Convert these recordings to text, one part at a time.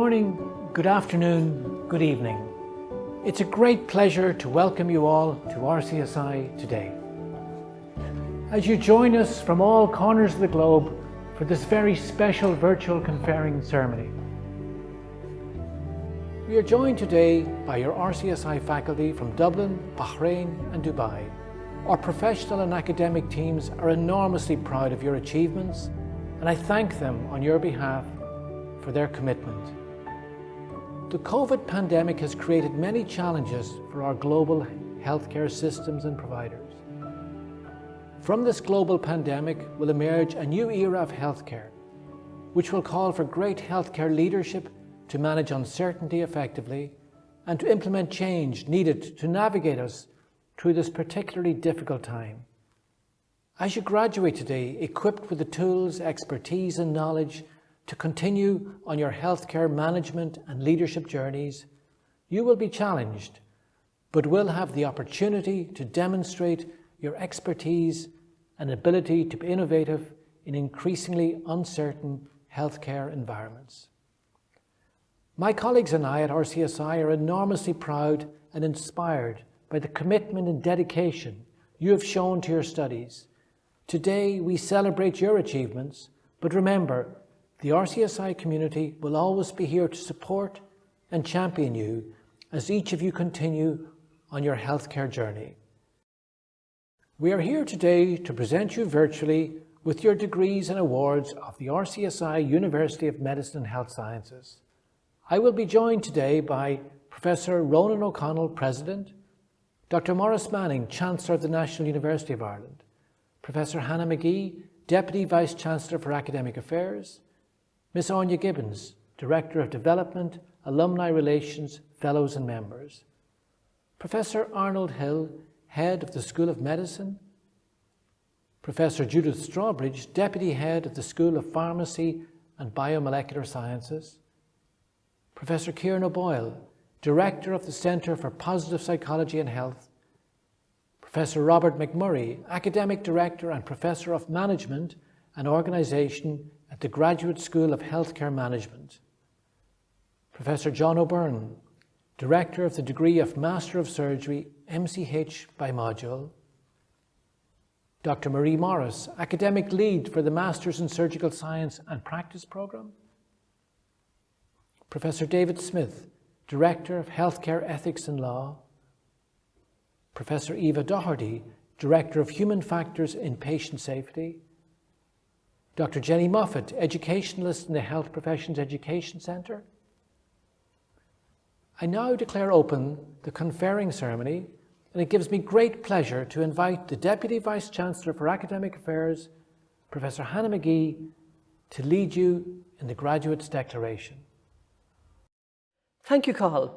morning, good afternoon, good evening. It's a great pleasure to welcome you all to RCSI today. As you join us from all corners of the globe for this very special virtual conferring ceremony. We are joined today by your RCSI faculty from Dublin, Bahrain and Dubai. Our professional and academic teams are enormously proud of your achievements, and I thank them on your behalf for their commitment. The COVID pandemic has created many challenges for our global healthcare systems and providers. From this global pandemic will emerge a new era of healthcare, which will call for great healthcare leadership to manage uncertainty effectively and to implement change needed to navigate us through this particularly difficult time. As you graduate today, equipped with the tools, expertise and knowledge to continue on your healthcare management and leadership journeys, you will be challenged, but will have the opportunity to demonstrate your expertise and ability to be innovative in increasingly uncertain healthcare environments. My colleagues and I at RCSI are enormously proud and inspired by the commitment and dedication you have shown to your studies. Today, we celebrate your achievements, but remember, the RCSI community will always be here to support and champion you as each of you continue on your healthcare journey. We are here today to present you virtually with your degrees and awards of the RCSI University of Medicine and Health Sciences. I will be joined today by Professor Ronan O'Connell, President, Dr. Maurice Manning, Chancellor of the National University of Ireland, Professor Hannah McGee, Deputy Vice-Chancellor for Academic Affairs, Ms. Anya Gibbons, Director of Development, Alumni Relations, Fellows and Members, Professor Arnold Hill, Head of the School of Medicine, Professor Judith Strawbridge, Deputy Head of the School of Pharmacy and Biomolecular Sciences, Professor Kieran O'Boyle, Director of the Centre for Positive Psychology and Health, Professor Robert McMurray, Academic Director and Professor of Management and Organisation at the Graduate School of Healthcare Management, Professor John O'Byrne, Director of the degree of Master of Surgery, MCH by module, Dr. Marie Morris, Academic Lead for the Masters in Surgical Science and Practice Programme, Professor David Smith, Director of Healthcare Ethics and Law, Professor Eva Doherty, Director of Human Factors in Patient Safety, Dr. Jenny Moffat, Educationalist in the Health Professions Education Centre. I now declare open the conferring ceremony, and it gives me great pleasure to invite the Deputy Vice-Chancellor for Academic Affairs, Professor Hannah McGee, to lead you in the Graduates' Declaration. Thank you, Cathal.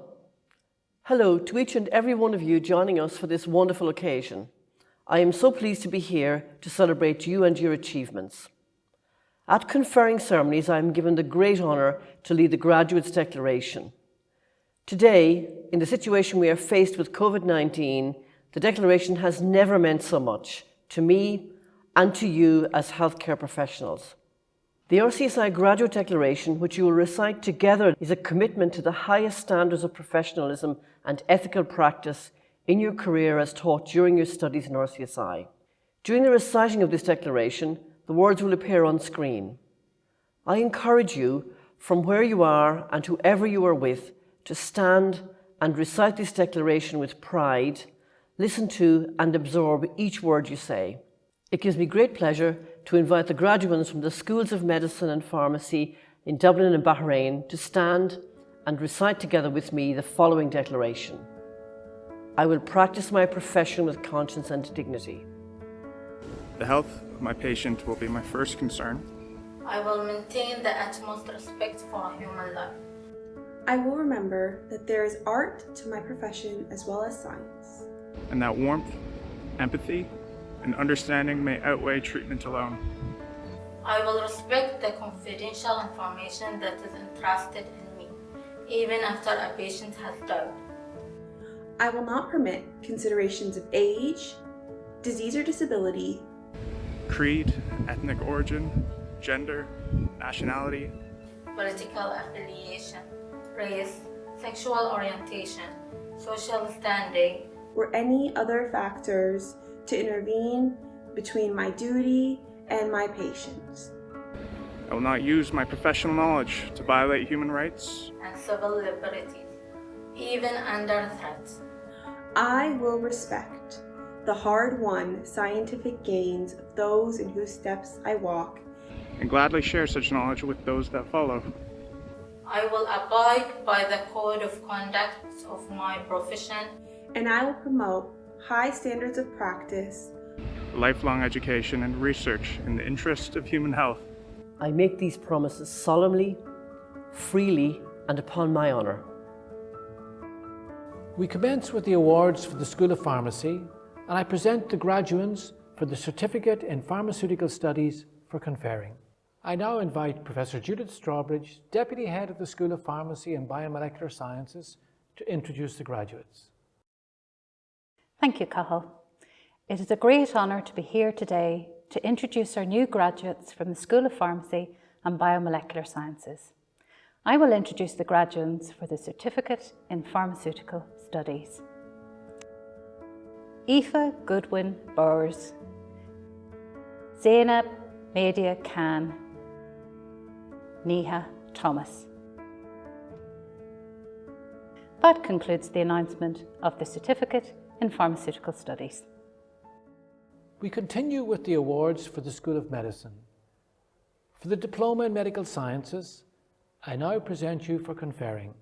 Hello to each and every one of you joining us for this wonderful occasion. I am so pleased to be here to celebrate you and your achievements. At conferring ceremonies, I am given the great honour to lead the Graduates' Declaration. Today, in the situation we are faced with COVID-19, the Declaration has never meant so much to me and to you as healthcare professionals. The RCSI Graduate Declaration, which you will recite together, is a commitment to the highest standards of professionalism and ethical practice in your career as taught during your studies in RCSI. During the reciting of this declaration, the words will appear on screen. I encourage you, from where you are and whoever you are with, to stand and recite this declaration with pride, listen to and absorb each word you say. It gives me great pleasure to invite the graduands from the Schools of Medicine and Pharmacy in Dublin and Bahrain to stand and recite together with me the following declaration. I will practice my profession with conscience and dignity. The health of my patient will be my first concern. I will maintain the utmost respect for human life. I will remember that there is art to my profession as well as science. And that warmth, empathy, and understanding may outweigh treatment alone. I will respect the confidential information that is entrusted in me, even after a patient has died. I will not permit considerations of age, disease or disability, Creed, ethnic origin, gender, nationality, political affiliation, race, sexual orientation, social standing, or any other factors to intervene between my duty and my patients. I will not use my professional knowledge to violate human rights and civil liberties, even under threat. I will respect the hard-won scientific gains of those in whose steps I walk, and gladly share such knowledge with those that follow. I will abide by the code of conduct of my profession, and I will promote high standards of practice, lifelong education and research in the interest of human health. I make these promises solemnly, freely, and upon my honour. We commence with the awards for the School of Pharmacy, and I present the graduands for the Certificate in Pharmaceutical Studies for conferring. I now invite Professor Judith Strawbridge, Deputy Head of the School of Pharmacy and Biomolecular Sciences, to introduce the graduates. Thank you, Cathal. It is a great honour to be here today to introduce our new graduates from the School of Pharmacy and Biomolecular Sciences. I will introduce the graduands for the Certificate in Pharmaceutical Studies. Aoife Goodwin Bowers, Zainab Media Khan, Neha Thomas. That concludes the announcement of the Certificate in Pharmaceutical Studies. We continue with the awards for the School of Medicine. For the Diploma in Medical Sciences, I now present you for conferring.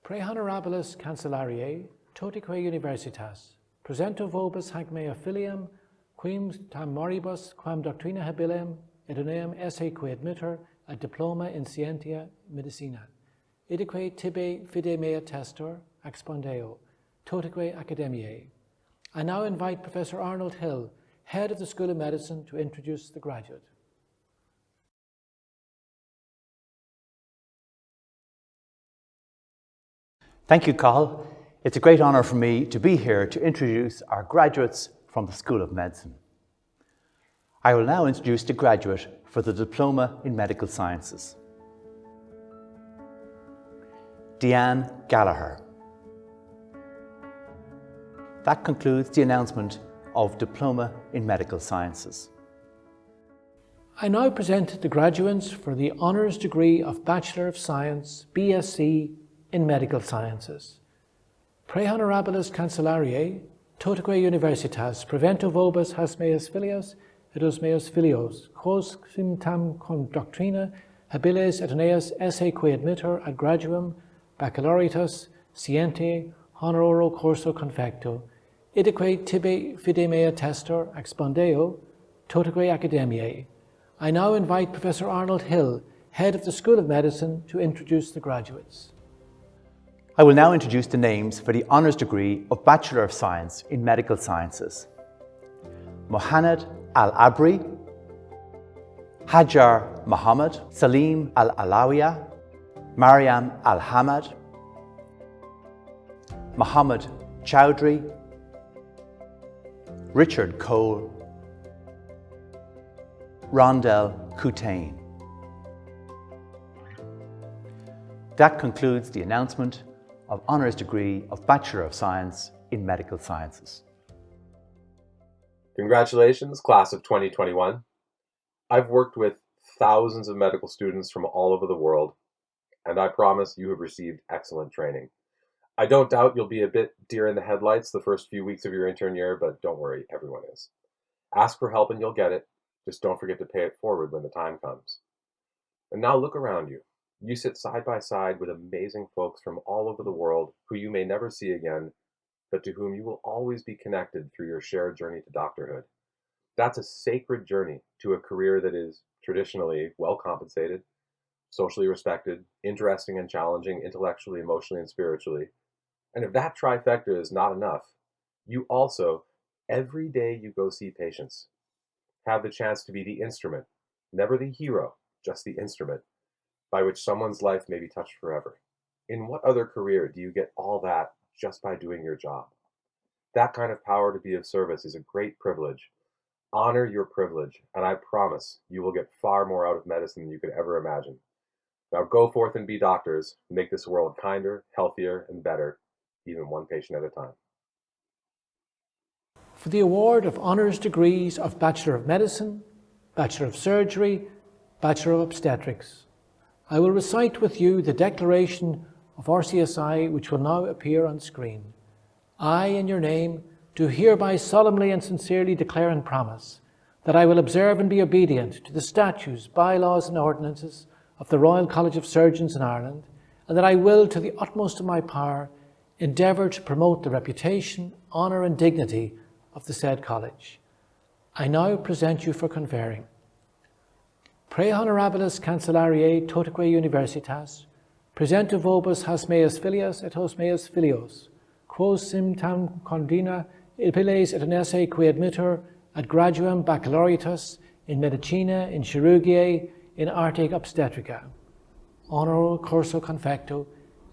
Pre honorabilis cancellariae totique universitas, presento vobis hanc mea filiam, quim tam moribus, quam doctrina habilem, idoneum esse que admitter a diploma in scientia medicina, idique tibi fide mea testor, expondeo, totique academiae. I now invite Professor Arnold Hill, Head of the School of Medicine, to introduce the graduate. Thank you, Cathal. It's a great honour for me to be here to introduce our graduates from the School of Medicine. I will now introduce the graduate for the Diploma in Medical Sciences. DEANNE GALLAGHER. That concludes the announcement of Diploma in Medical Sciences. I now present the graduates for the Honours degree of Bachelor of Science, BSc in Medical Sciences. Pre honorabilis cancellariae totique universitas prevento vobis has meus filios et os meus filios, quos sim tam cum doctrina habiles et aeneas esse que admitter ad graduum baccalaureatus scientiae honoro curso confecto, idique tibi fide mea testor expondeo totique academiae. I now invite Professor Arnold Hill, Head of the School of Medicine, to introduce the graduates. I will now introduce the names for the Honours degree of Bachelor of Science in Medical Sciences. Mohanad Al-Abri, Hajar Muhammad, Salim Al-Alawiya, Mariam Al-Hamad, Muhammad Chowdhury, Richard Cole, Rondell Kutain. That concludes the announcement of Honours degree of Bachelor of Science in Medical Sciences. Congratulations, class of 2021. I've worked with thousands of medical students from all over the world, and I promise you have received excellent training. I don't doubt you'll be a bit deer in the headlights the first few weeks of your intern year, but don't worry, everyone is. Ask for help and you'll get it. Just don't forget to pay it forward when the time comes. And now look around you. You sit side by side with amazing folks from all over the world who you may never see again, but to whom you will always be connected through your shared journey to doctorhood. That's a sacred journey to a career that is traditionally well compensated, socially respected, interesting and challenging intellectually, emotionally, and spiritually. And if that trifecta is not enough, you also, every day you go see patients, have the chance to be the instrument, never the hero, just the instrument, by which someone's life may be touched forever. In what other career do you get all that just by doing your job? That kind of power to be of service is a great privilege. Honor your privilege, and I promise you will get far more out of medicine than you could ever imagine. Now go forth and be doctors, make this world kinder, healthier, and better, even one patient at a time. For the award of honours degrees of Bachelor of Medicine, Bachelor of Surgery, Bachelor of Obstetrics, I will recite with you the declaration of RCSI which will now appear on screen. I, in your name, do hereby solemnly and sincerely declare and promise that I will observe and be obedient to the statutes, bylaws and ordinances of the Royal College of Surgeons in Ireland, and that I will, to the utmost of my power, endeavour to promote the reputation, honour and dignity of the said college. I now present you for conferring. Pre honorabilis cancellariae totaque universitas, presento vobis has meas filias et hos meas filios, quos sim tam condina ilpiles et inesse qui admittur ad graduam baccalaureatus in medicina, in chirurgiae, in arte obstetrica. Honoro curso confecto,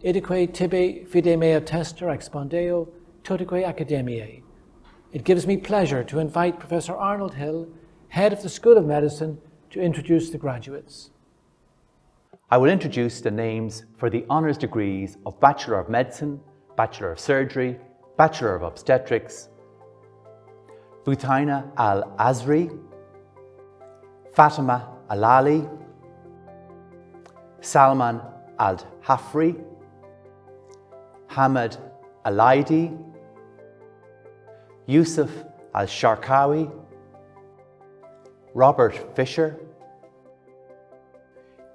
idique tibi fide mea tester expondeo totaque academiae. It gives me pleasure to invite Professor Arnold Hill, Head of the School of Medicine, to introduce the graduates. I will introduce the names for the honours degrees of Bachelor of Medicine, Bachelor of Surgery, Bachelor of Obstetrics, Butaina Al-Azri, Fatima Alali, Salman Al-Hafri, Hamad Alaidi, Yusuf Al-Sharkawi, Robert Fisher,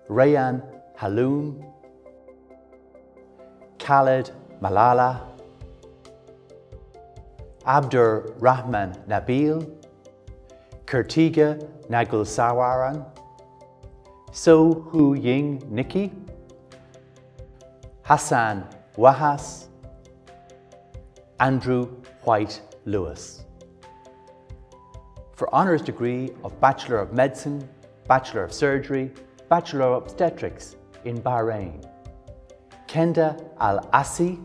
Rayan Haloum, Khalid Malala, Abdur Rahman Nabil, Kurtiga Nagul Sawaran, So Hu Ying Nikki, Hassan Wahas, Andrew White Lewis. For honours degree of Bachelor of Medicine, Bachelor of Surgery, Bachelor of Obstetrics in Bahrain, Kenda Al-Asi,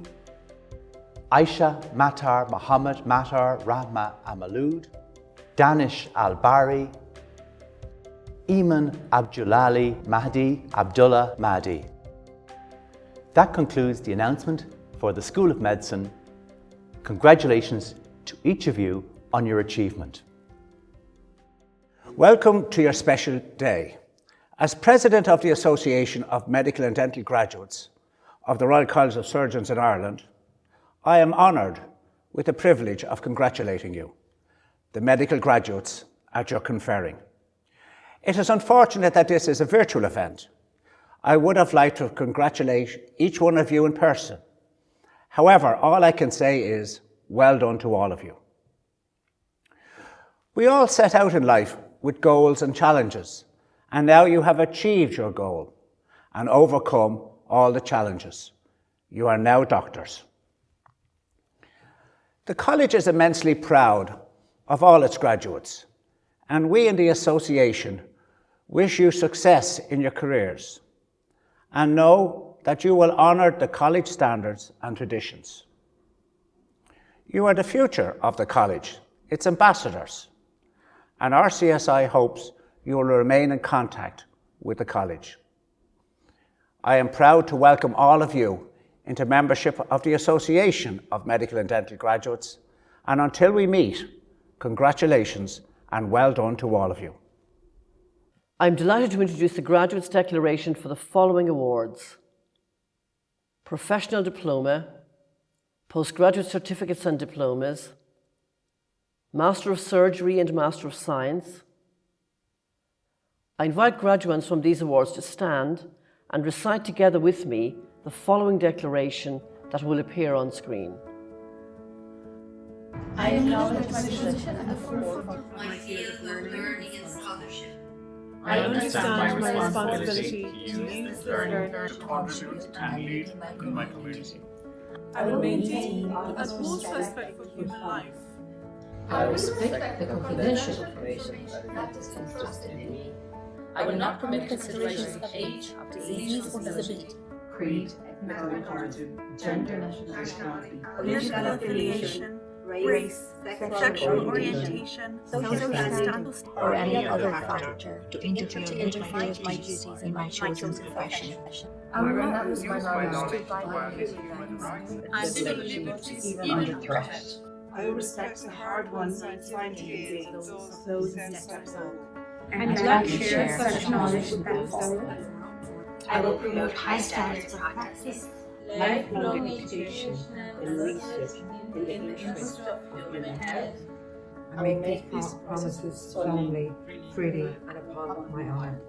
Aisha Matar Muhammad Matar Rahma Amalud, Danish Al-Bari, Iman Abdulali Mahdi Abdullah Mahdi. That concludes the announcement for the School of Medicine. Congratulations to each of you on your achievement. Welcome to your special day. As President of the Association of Medical and Dental Graduates of the Royal College of Surgeons in Ireland, I am honoured with the privilege of congratulating you, the medical graduates, at your conferring. It is unfortunate that this is a virtual event. I would have liked to congratulate each one of you in person. However, all I can say is, well done to all of you. We all set out in life with goals and challenges, and now you have achieved your goal and overcome all the challenges. You are now doctors. The college is immensely proud of all its graduates, and we in the association wish you success in your careers and know that you will honour the college standards and traditions. You are the future of the college, its ambassadors, and RCSI hopes you will remain in contact with the college. I am proud to welcome all of you into membership of the Association of Medical and Dental Graduates, and until we meet, congratulations and well done to all of you. I'm delighted to introduce the Graduates' Declaration for the following awards: Professional Diploma, Postgraduate Certificates and Diplomas, Master of Surgery and Master of Science. I invite graduates from these awards to stand and recite together with me the following declaration that will appear on screen. I acknowledge my position at the forefront of my field of learning and scholarship. I understand my responsibility to use this learning to contribute and lead in my community. I will maintain the utmost respect for human life. I respect the confidential information that is entrusted in me. I will not permit considerations of age, disease or disability, creed, ethnic origin, gender, nationality, political affiliation, race, sexual orientation, social status, or any other factor to interfere with my duties in my chosen profession. I will not use my knowledge to violate human rights and civil liberties even under threat. I will respect the hard-won scientific gains of those who steps out, and gladly share such knowledge with those. I will promote high standards of practice, lifelong education, and research in the interest of human health. I make these promises solemnly, freely, and upon my honour.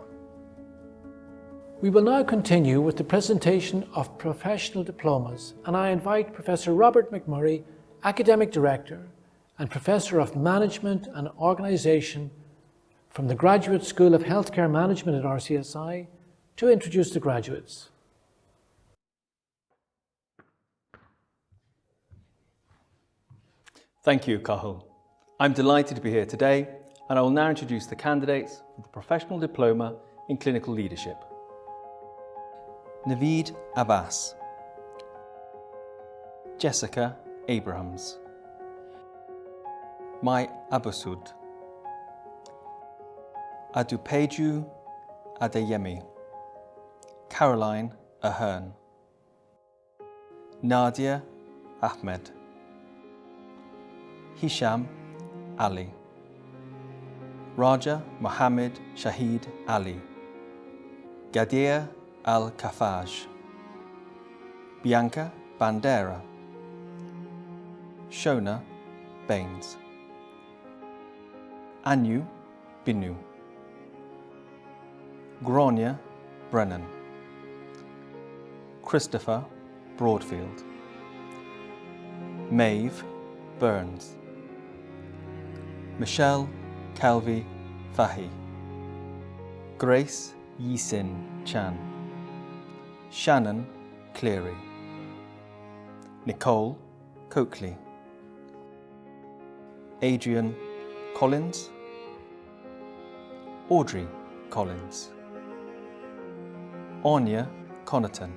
We will now continue with the presentation of professional diplomas, and I invite Professor Robert McMurray, Academic Director and Professor of Management and Organisation from the Graduate School of Healthcare Management at RCSI, to introduce the graduates. Thank you, Cathal. I'm delighted to be here today, and I will now introduce the candidates for the Professional Diploma in Clinical Leadership. Naveed Abbas, Jessica Abrahams, Mai Abusud, Adupeju Adeyemi, Caroline Ahern, Nadia Ahmed, Hisham Ali, Raja Mohammed Shahid Ali, Gadir Al-Kafaj, Bianca Bandera, Shona Baines, Anu Binu, Gronya Brennan, Christopher Broadfield, Maeve Burns, Michelle Calvi Fahy, Grace Yisin Chan, Shannon Cleary, Nicole Coakley, Adrian Collins, Audrey Collins, Anya Connaughton,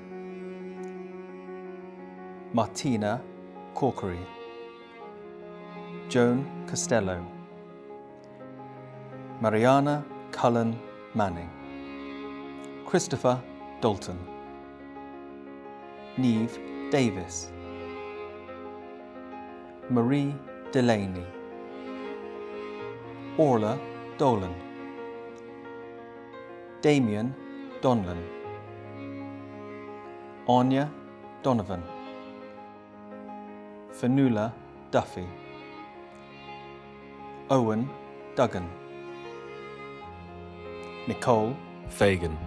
Martina Corkery, Joan Costello, Mariana Cullen Manning, Christopher Dalton, Neve Davis, Marie Delaney, Orla Dolan, Damien Donlan, Anya Donovan, Fanula Duffy, Owen Duggan, Nicole Fagan,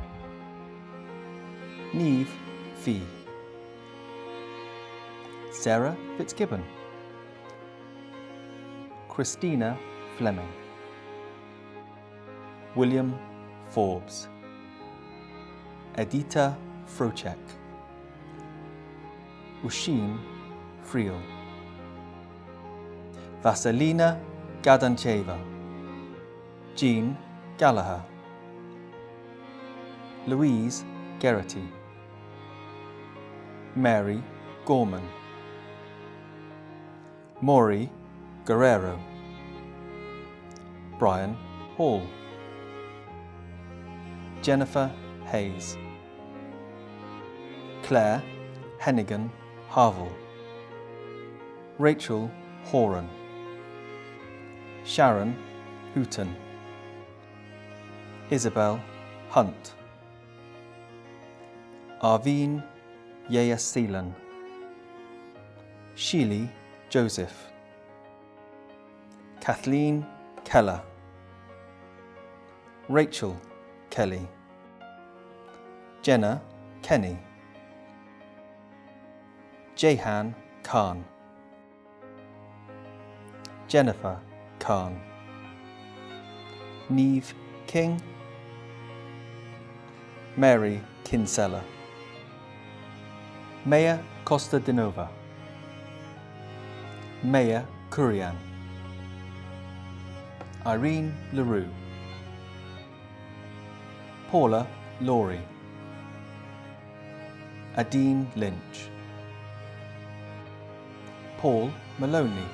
Neve Fee, Sarah Fitzgibbon, Christina Fleming, William Forbes, Edita Frochek, Usheen Friel, Vasilina Gadancheva, Jean Gallagher, Louise Geraghty, Mary Gorman, Maury Guerrero, Brian Hall, Jennifer Hayes, Claire Hennigan Harville, Rachel Horan, Sharon Hooton, Isabel Hunt, Arveen Yeyaseelan, Sheely Joseph, Kathleen Keller, Rachel Kelly, Jenna Kenny, Jehan Khan, Jennifer Khan, Neve King, Mary Kinsella, Maya Costa de Nova, Maya Kurian, Irene LaRue, Paula Laurie, Adine Lynch, Paul Maloney,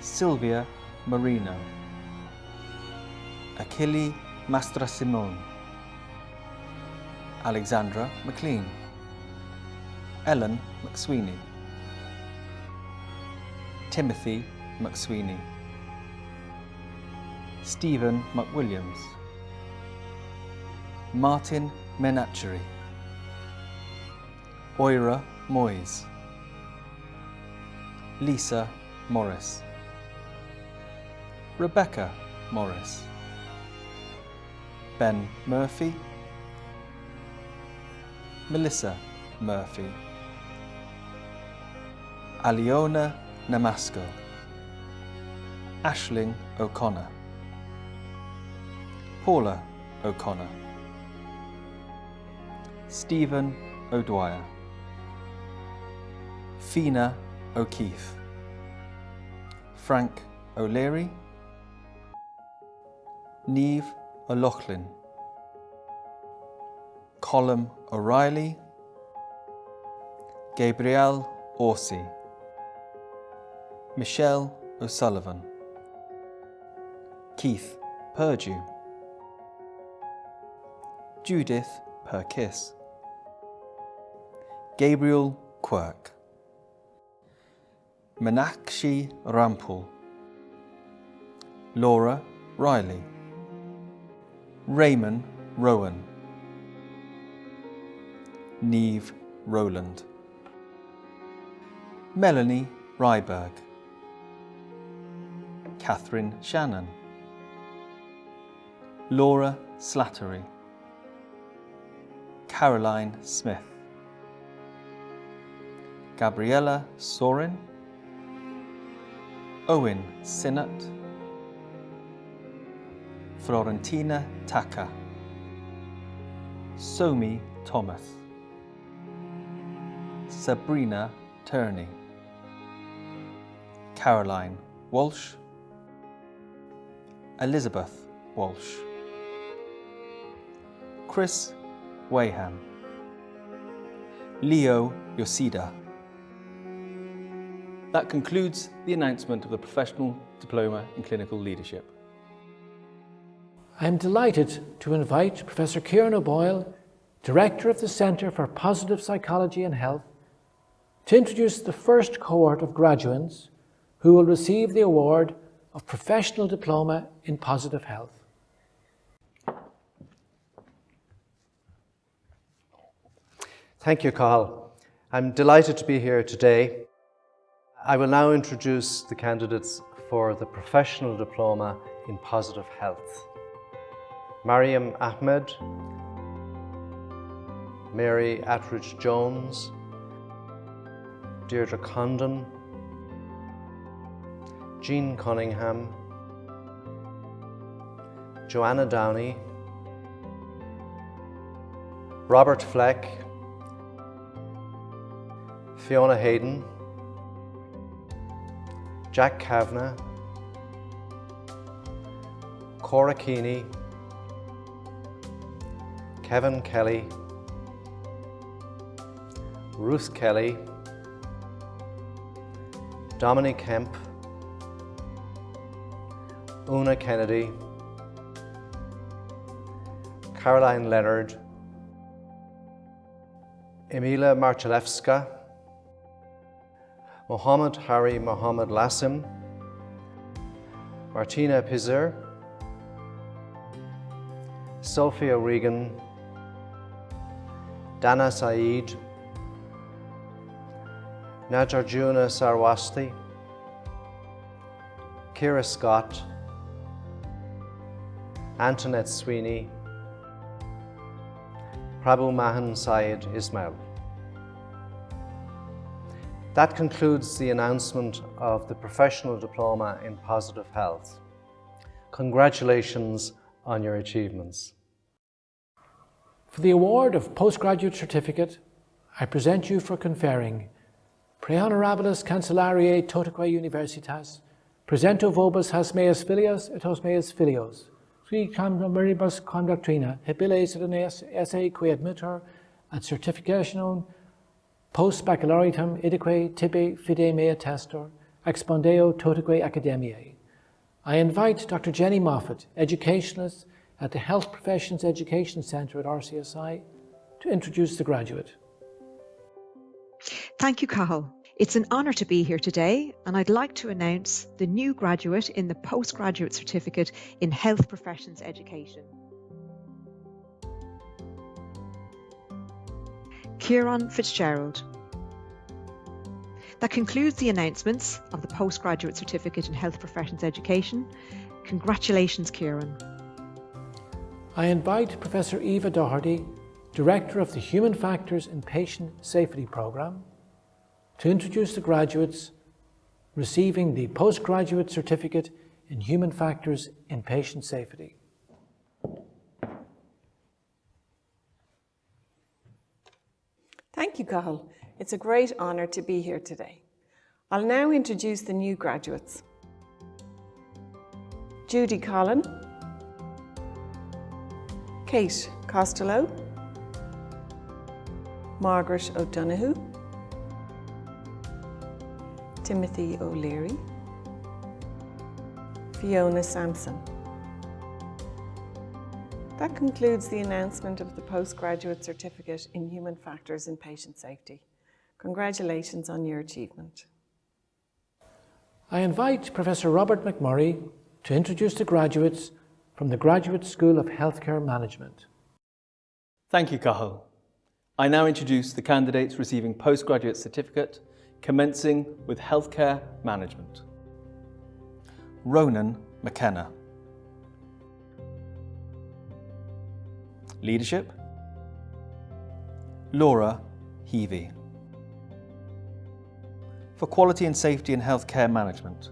Silvia Marino, Achille Mastrasimone, Alexandra McLean, Ellen McSweeney, Timothy McSweeney, Stephen McWilliams, Martin Menachery, Oira Moyes, Lisa Morris, Rebecca Morris, Ben Murphy, Melissa Murphy, Aliona Namasco, Aisling O'Connor, Paula O'Connor, Stephen O'Dwyer, Fina O'Keefe, Frank O'Leary, Niamh O'Loughlin, Colm O'Reilly, Gabrielle Orsi, Michelle O'Sullivan, Keith Purdue, Judith Perkiss, Gabriel Quirk, Meenakshi Rampal, Laura Riley, Raymond Rowan, Neve Rowland, Melanie Ryberg, Catherine Shannon, Laura Slattery, Caroline Smith, Gabriella Sorin, Owen Sinnott, Florentina Taka, Somi Thomas, Sabrina Turney, Caroline Walsh, Elizabeth Walsh, Chris Wayham, Leo Yoshida. That concludes the announcement of the Professional Diploma in Clinical Leadership. I am delighted to invite Professor Ciaran O'Boyle, Director of the Centre for Positive Psychology and Health, to introduce the first cohort of graduands who will receive the award of Professional Diploma in Positive Health. Thank you, Cathal. I'm delighted to be here today. I will now introduce the candidates for the Professional Diploma in Positive Health. Mariam Ahmed, Mary Attridge-Jones, Deirdre Condon, Jean Cunningham, Joanna Downey, Robert Fleck, Fiona Hayden, Jack Kavanagh, Cora Keeney, Kevin Kelly, Ruth Kelly, Dominic Kemp, Una Kennedy, Caroline Leonard, Emila Marchalewska, Mohammed Harry Mohammed Lassim, Martina Pizer, Sophia Regan, Dana Saeed, Najarjuna Sarwasti, Kira Scott, Antoinette Sweeney, Prabhu Mahan Syed Ismail. That concludes the announcement of the Professional Diploma in Positive Health. Congratulations on your achievements. For the award of Postgraduate Certificate, I present you for conferring Pre Honorabilis Cancellariae Totaque Universitas, presento vobis has meas filias et hos meas filios, qui cammeribus conductrina, hebiles et esse qui admittor ad certificationum post baccalaureatum idique tibi fide mea testor, expondeo totaque academiae. I invite Dr. Jenny Moffat, educationalist at the Health Professions Education Centre at RCSI, to introduce the graduate. Thank you, Cathal. It's an honour to be here today, and I'd like to announce the new graduate in the Postgraduate Certificate in Health Professions Education. CIARAN FITZGERALD. That concludes the announcements of the Postgraduate Certificate in Health Professions Education. Congratulations, CIARAN. I invite Professor Eva Doherty, Director of the Human Factors in Patient Safety Programme, to introduce the graduates receiving the Postgraduate Certificate in Human Factors in Patient Safety. Thank you, Cathal. It's a great honour to be here today. I'll now introduce the new graduates. Judy Collin, Kate Costello, Margaret O'Donoghue, Timothy O'Leary, Fiona Sampson. That concludes the announcement of the Postgraduate Certificate in Human Factors in Patient Safety. Congratulations on your achievement. I invite Professor Robert McMurray to introduce the graduates from the Graduate School of Healthcare Management. Thank you, Cathal. I now introduce the candidates receiving Postgraduate Certificate, commencing with Healthcare Management. Ronan McKenna. Leadership, Laura Heavey. For Quality and Safety in Healthcare Management,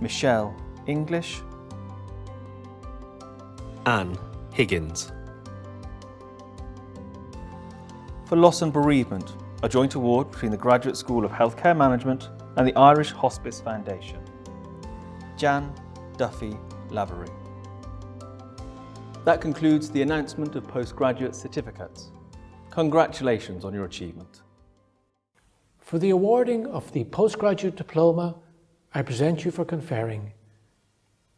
Michelle English, Anne Higgins. For Loss and Bereavement, a joint award between the Graduate School of Healthcare Management and the Irish Hospice Foundation, Jan Duffy Lavery. That concludes the announcement of postgraduate certificates. Congratulations on your achievement. For the awarding of the Postgraduate Diploma, I present you for conferring.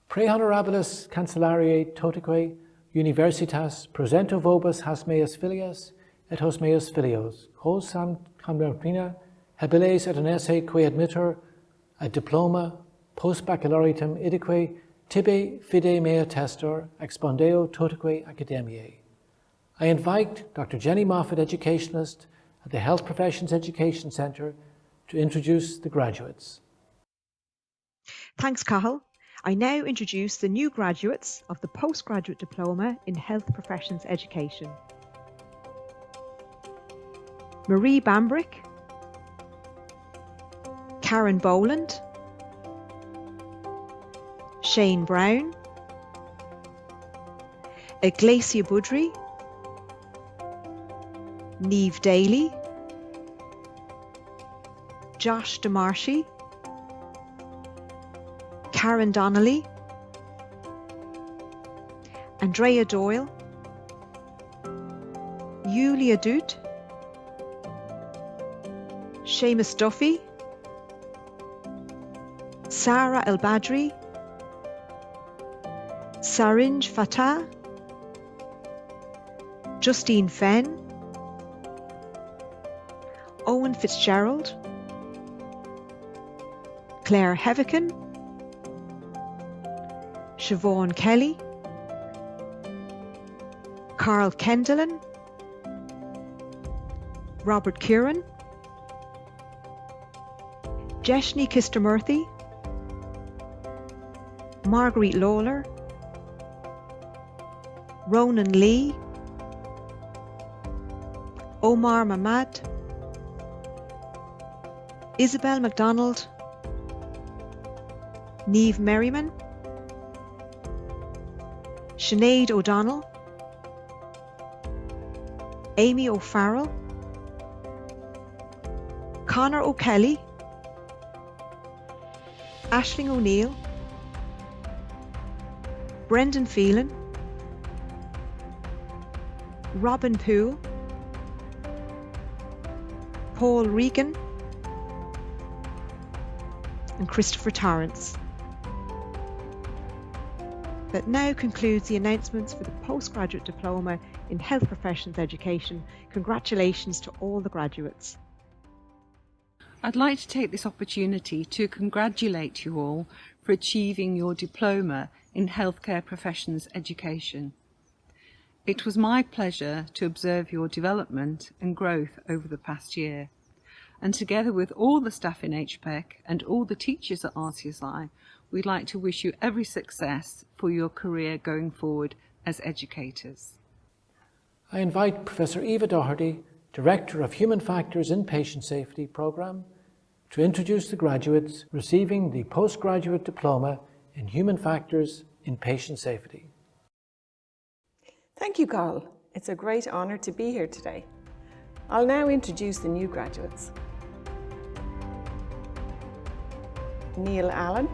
Pre honorabilis cancellariae totaque universitas prosento vobis has meus filias et hos meus filios, hos sam convertina habiles et anesse que admitter a diploma post baccalaureatum idique tibi fide mea testor expondeo totaque academiae. I invite Dr. Jenny Moffat, educationalist at the Health Professions Education Centre, to introduce the graduates. Thanks, Cathal. I now introduce the new graduates of the Postgraduate Diploma in Health Professions Education. Marie Bambrick, Karen Boland, Shane Brown, Iglesia Budry, Niamh Daly, Josh DeMarshy, Karen Donnelly, Andrea Doyle, Yulia Dut, Seamus Duffy, Sarah El Badri, Sarinj Fatah, Justine Fenn, Owen Fitzgerald, Claire Hevican, Siobhan Kelly, Carl Kendellen, Robert Kieran, Jeshni Kistamurthy, Marguerite Lawler, Ronan Lee, Omar Mamad, Isabel MacDonald, Niamh Merriman, Sinead O'Donnell, Amy O'Farrell, Conor O'Kelly, Aisling O'Neill, Brendan Phelan, Robin Poole, Paul Regan, and Christopher Torrance. That now concludes the announcements for the Postgraduate Diploma in Health Professions Education. Congratulations to all the graduates. I'd like to take this opportunity to congratulate you all for achieving your Diploma in Healthcare Professions Education. It was my pleasure to observe your development and growth over the past year, and together with all the staff in HPEC and all the teachers at RCSI, we'd like to wish you every success for your career going forward as educators. I invite Professor Eva Doherty, Director of Human Factors in Patient Safety Programme, to introduce the graduates receiving the Postgraduate Diploma in Human Factors in Patient Safety. Thank you, Carl. It's a great honour to be here today. I'll now introduce the new graduates. Neil Allen,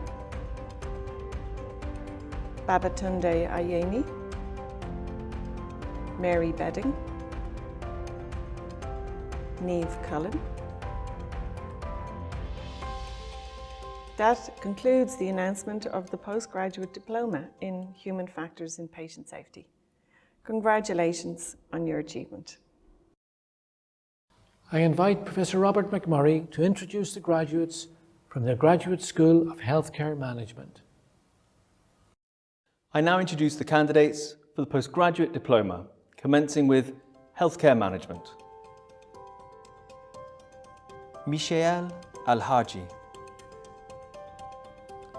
Babatunde Ayeni, Mary Bedding, Niamh Cullen. That concludes the announcement of the Postgraduate Diploma in Human Factors in Patient Safety. Congratulations on your achievement. I invite Professor Robert McMurray to introduce the graduates from the Graduate School of Healthcare Management. I now introduce the candidates for the Postgraduate Diploma, commencing with Healthcare Management. Michael Al-Haji,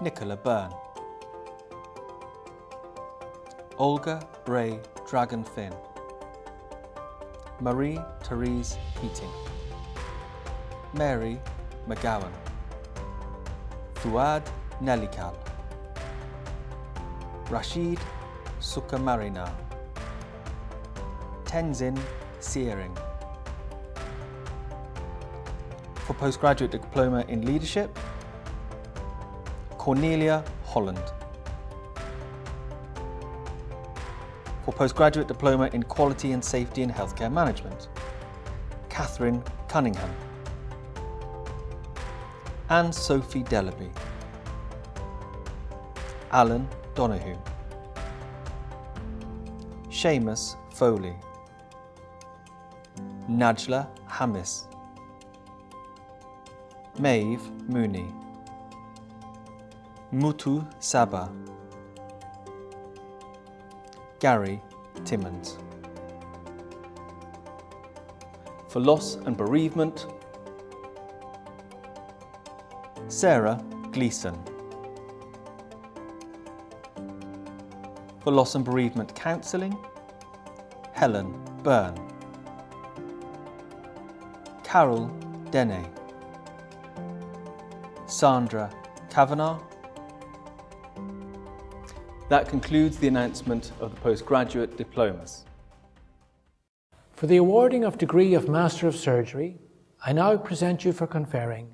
Nicola Byrne, Olga Bray Dragon Finn, Marie-Therese Keating, Mary McGowan, Fuad Nelikal, Rashid Sukamarina, Tenzin Searing. For Postgraduate Diploma in Leadership, Cornelia Holland. For Postgraduate Diploma in Quality and Safety in Healthcare Management, Catherine Cunningham. Anne-Sophie Dellaby, Alan Donahue, Seamus Foley, Najla Hamis, Maeve Mooney, Mutu Saba, Gary Timmons. For Loss and Bereavement, Sarah Gleeson. For Loss and Bereavement Counselling, Helen Byrne, Carol Dene, Sandra Kavanagh. That concludes the announcement of the Postgraduate Diplomas. For the awarding of degree of Master of Surgery, I now present you for conferring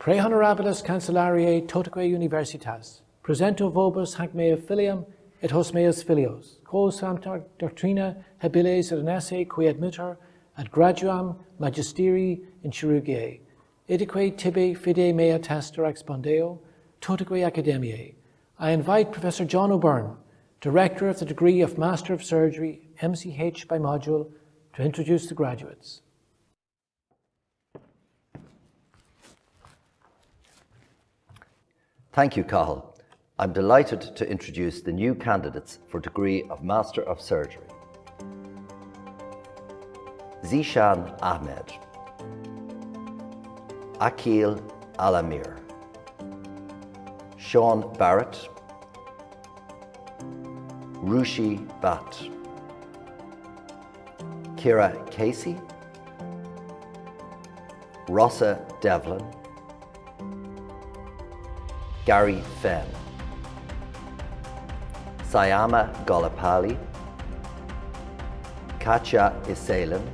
Pre Honorabilis Cancellariae Totaque Universitas, presento vobis hanc mea filium et hos meus filios, quos sancta doctrina habiles renesse qui admittor ad graduam magisteri in chirurgiae, idique tibi fide mea testor expondeo, totaque academiae. I invite Professor John O'Byrne, Director of the degree of Master of Surgery, MCH by module, to introduce the graduates. Thank you, Cathal. I'm delighted to introduce the new candidates for degree of Master of Surgery. Zishan Ahmed, Akil Alamir, Sean Barrett, Rushi Bhatt, Kira Casey, Rossa Devlin, Gary Fenn, Sayama Golapali, Katja Iselin,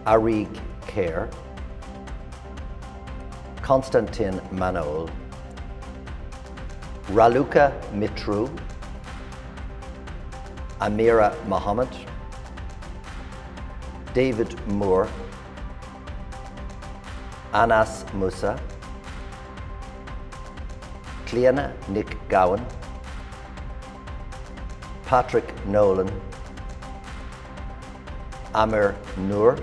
Arig Kerr, Konstantin Manol, Raluca Mitru, Amira Mohammed, David Moore, Anas Musa, Cleanna Nick Gowan, Patrick Nolan, Amir Noor,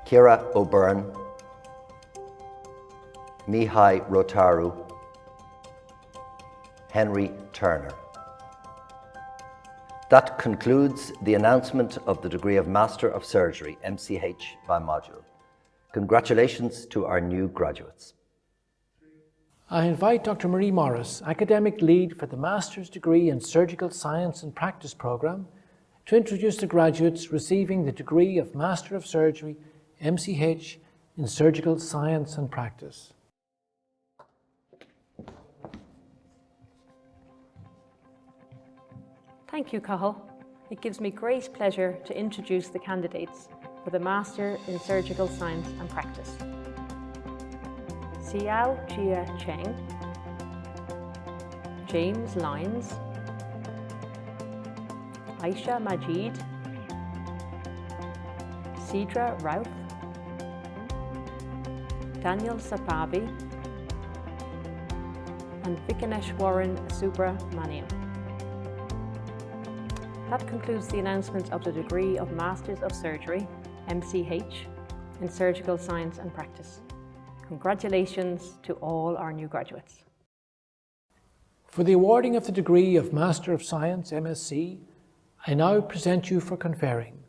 Kira O'Byrne, Mihai Rotaru, Henry Turner. That concludes the announcement of the degree of Master of Surgery, MCH, by module. Congratulations to our new graduates. I invite Dr. Marie Morris, Academic Lead for the Master's Degree in Surgical Science and Practice programme, to introduce the graduates receiving the degree of Master of Surgery, MCH, in Surgical Science and Practice. Thank you, Cathal. It gives me great pleasure to introduce the candidates for the Master in Surgical Science and Practice. Xiao Jia Cheng, James Lyons, Aisha Majid, Sidra Routh, Daniel Sapavi, and Vikaneshwaran Subramaniam. That concludes the announcement of the degree of Masters of Surgery, MCH, in Surgical Science and Practice. Congratulations to all our new graduates. For the awarding of the degree of Master of Science, MSc, I now present you for conferring.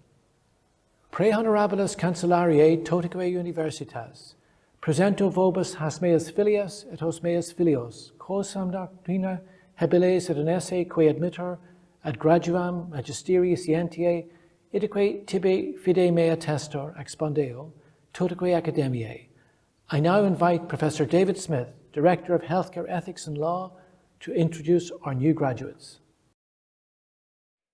Pre honorabilis cancellariae totaque universitas, presento vobis hasmeas filias et osmeas filios, quosam doctrina habiles et inesse quae admittor ad graduam magisterii scientiae, idaque tibi fide mea testor expondeo, totaque academiae. I now invite Professor David Smith, Director of Healthcare Ethics and Law, to introduce our new graduates.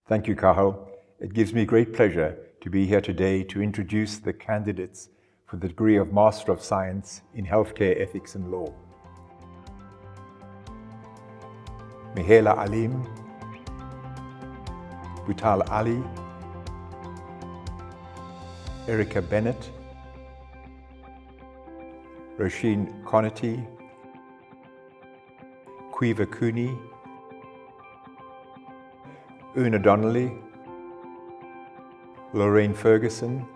Thank you, Cathal. It gives me great pleasure to be here today to introduce the candidates for the degree of Master of Science in Healthcare Ethics and Law. Mihaela Alim, Butal Ali, Erica Bennett, Roisin Connerty, Quiva Cooney, Una Donnelly, Lorraine Ferguson,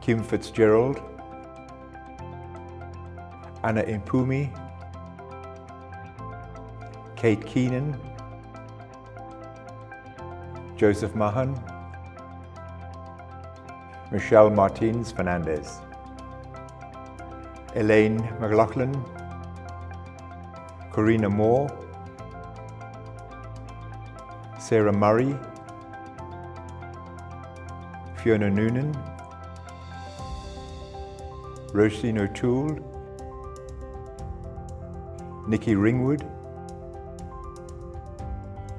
Kim Fitzgerald, Anna Impumi, Kate Keenan, Joseph Mahan, Michelle Martins Fernandez, Elaine McLaughlin, Corina Moore, Sarah Murray, Fiona Noonan, Roisin O'Toole, Nikki Ringwood,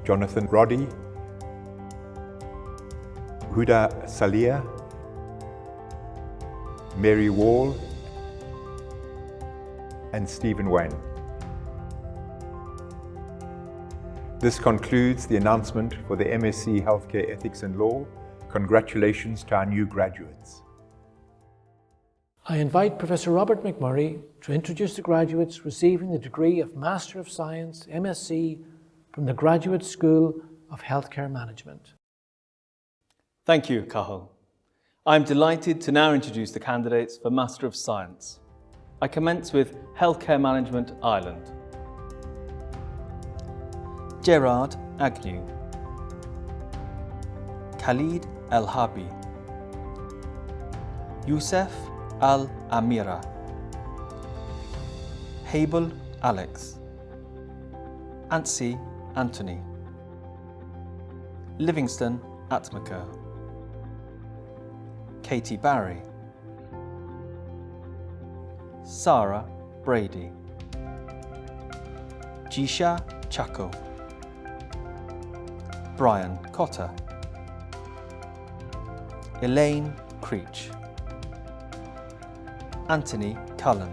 Jonathan Roddy, Huda Salia, Mary Wall, and Stephen Wen. This concludes the announcement for the MSc Healthcare Ethics and Law. Congratulations to our new graduates. I invite Professor Robert McMurray to introduce the graduates receiving the degree of Master of Science, MSc, from the Graduate School of Healthcare Management. Thank you, Cathal. I'm delighted to now introduce the candidates for Master of Science. I commence with Healthcare Management Ireland. Gerard Agnew, Khalid El-Habi, Youssef Al-Amira, Habel Alex, Ansi Anthony, Livingston Atmaker, Katie Barry, Sarah Brady, Jisha Chako, Brian Cotter, Elaine Creech, Anthony Cullen,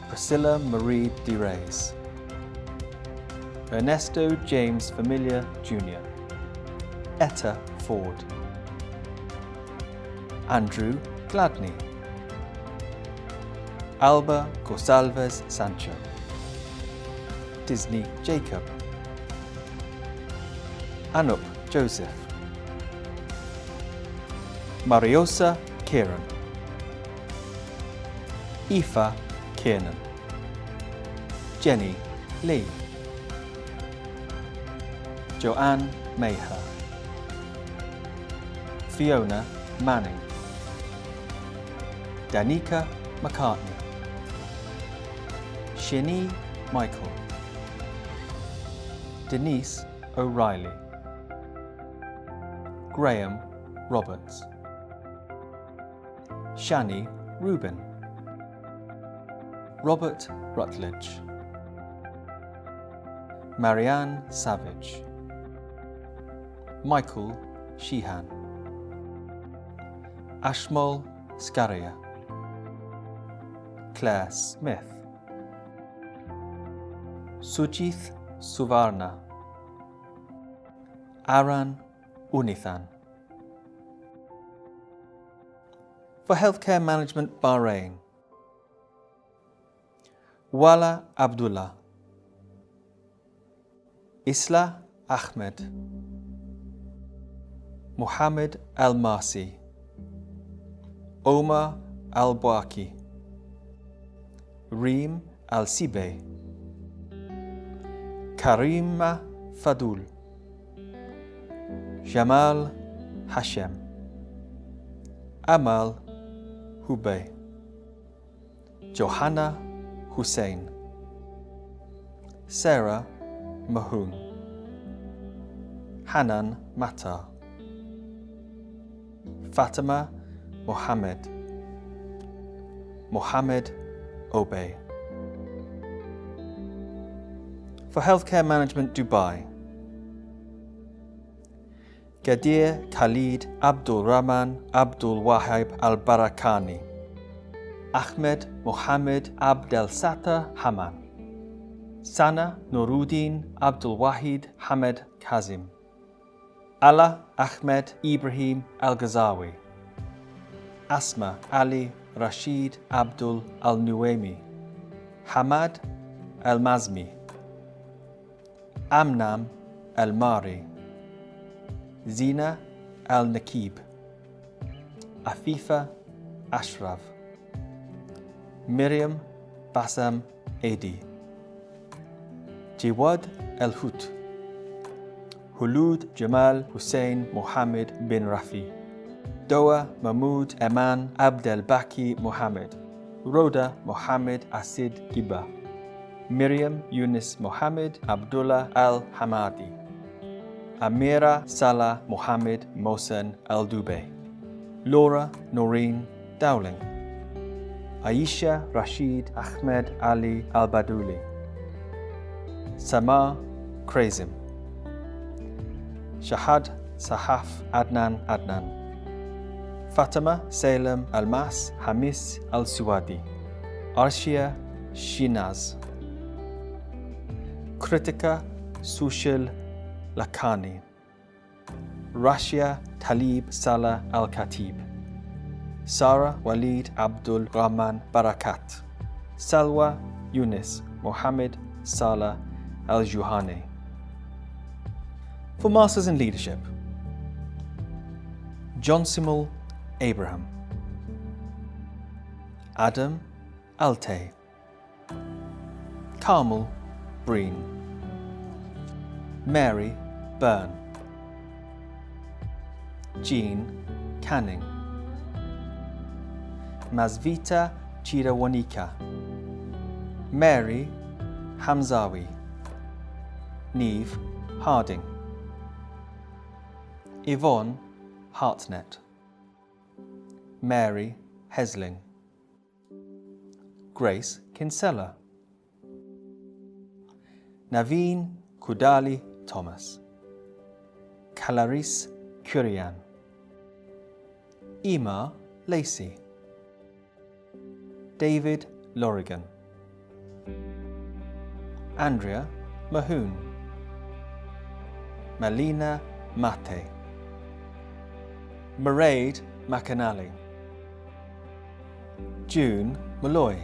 Priscilla Marie de Reyes, Ernesto James Familia Jr., Etta Ford, Andrew Gladney, Alba Gonsalves Sancho, Disney Jacob, Anup Joseph, Mariosa Kieran, Aoife Kiernan, Jenny Lee, Joanne Mayher, Fiona Manning, Danica McCartney, Shani Michael, Denise O'Reilly, Graham Roberts, Shani Rubin, Robert Rutledge, Marianne Savage, Michael Sheehan, Ashmol Scaria, Claire Smith, Sujith Suvarna, Aran Unithan. For Healthcare Management Bahrain, Wala Abdullah, Isla Ahmed, Muhammad Al-Masi, Omar Al-Bwaki, Reem Al-Sibe, Karima Fadul, Jamal Hashem, Amal Hubei, Johanna Hussein, Sarah Mahoon, Hanan Matar, Fatima Mohammed, Mohammed Obey. For Healthcare Management Dubai, Gadir Khalid Abdul Rahman Abdul Wahab Al Barakani, Ahmed Mohammed Abdel Sattar Haman, Sana Nuruddin Abdul Wahid Hamed Kazim, Ala Ahmed Ibrahim Al Ghazawi, Asma Ali Rashid Abdul Al Nuaimi, Hamad Al Mazmi, Amnam Al Mari, Zina Al Nakib, Afifa Ashraf, Miriam Bassam Edi, Jawad El Hut, Hulud Jamal Hussein Mohammed bin Rafi, Doa Mahmoud Eman Abdel Baki Mohammed, Rhoda Mohammed Asid Giba, Miriam Yunus Mohammed Abdullah Al Hamadi, Amira Salah Mohammed Mohsen Al Dubey, Laura Noreen Dowling, Aisha Rashid Ahmed Ali Al Baduli, Sama Krazim, Shahad Sahaf Adnan Adnan, Fatima Salem Almas Hamis Al Suwadi, Arshia Shinaz, Kritika Sushil Lakhani, Rashia Talib Salah Al Khatib, Sarah Walid Abdul Rahman Barakat, Salwa Yunus Mohammed Salah Al Juhani. For Masters in Leadership, John Simul Abraham, Adam Alte, Carmel Breen, Mary Byrne, Jean Canning, Masvita Chirawanika, Mary Hamzawi, Neve Harding, Yvonne Hartnett, Mary Hesling, Grace Kinsella, Naveen Kudali Thomas, Clarice Kurian, Emma Lacey, David Lorigan, Andrea Mahoon, Malina Mate, Mairead McAnally, June Malloy,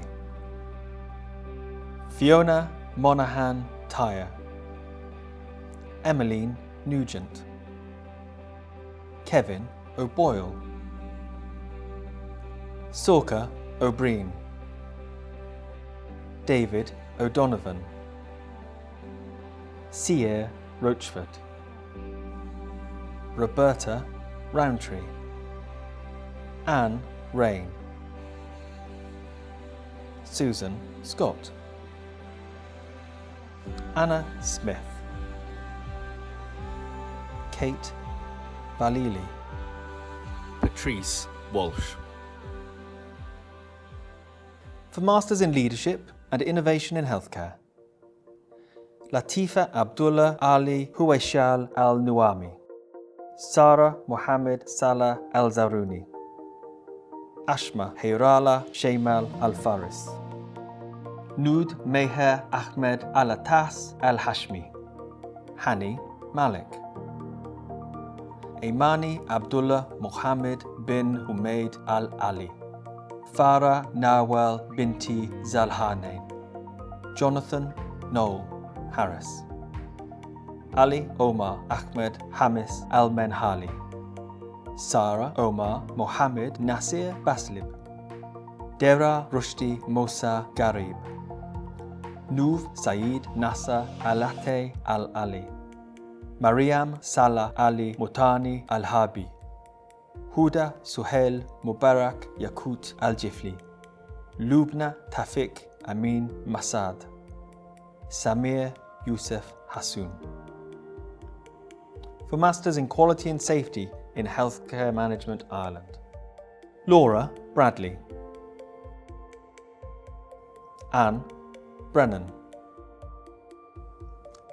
Fiona Monaghan Tyre, Emmeline Nugent, Kevin O'Boyle, Sorka O'Brien, David O'Donovan, Sierra Rochford, Roberta Roundtree, Anne Rain, Susan Scott, Anna Smith, Kate Valili, Patrice Walsh. For Masters in Leadership and Innovation in Healthcare, Latifa Abdullah Ali Huwaishal Al-Nuami, Sarah Mohammed Salah Al-Zaruni, Ashma Hayrala Shaymal Al-Faris, Nood Meher Ahmed Al-Atas Al-Hashmi, Hani Malik, Imani Abdullah Mohammed bin Humaid Al-Ali, Farah Nawal Binti Zalhanain, Jonathan Noel Harris, Ali Omar Ahmed Hamis Al-Menhali, Sarah Omar Mohammed Nasir Baslib, Dera Rushdi Mosa Garib, Nouv Saeed Nasser Alate Al-Ali, Mariam Salah Ali Mutani Al-Habi, Huda Suhail Mubarak Yakut Al-Jifli, Lubna Tafik Amin Masad, Samir Youssef Hassoun. For Masters in Quality and Safety in Healthcare Management Ireland, Laura Bradley, Anne Brennan,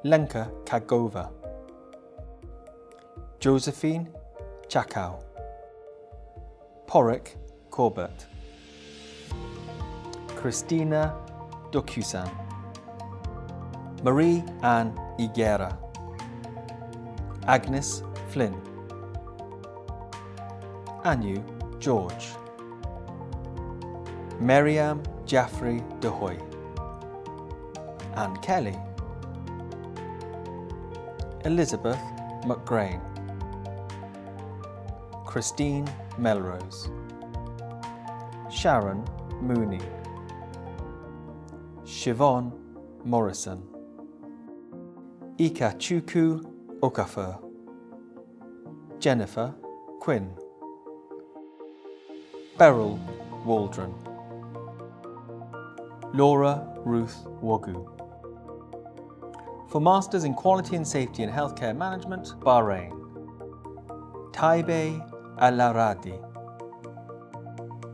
Lenka Kagova, Josephine Chakow, Porrick Corbett, Christina Dokusan, Marie Anne Higuera, Agnes Flynn, Anu George, Miriam Jaffrey Dehoy, Anne Kelly, Elizabeth McGrain, Christine Melrose, Sharon Mooney, Siobhan Morrison, Ika Chukwu Okafor, Jennifer Quinn, Beryl Waldron, Laura Ruth Wogu. For Masters in Quality and Safety in Healthcare Management, Bahrain, Taibe Al-Aradi,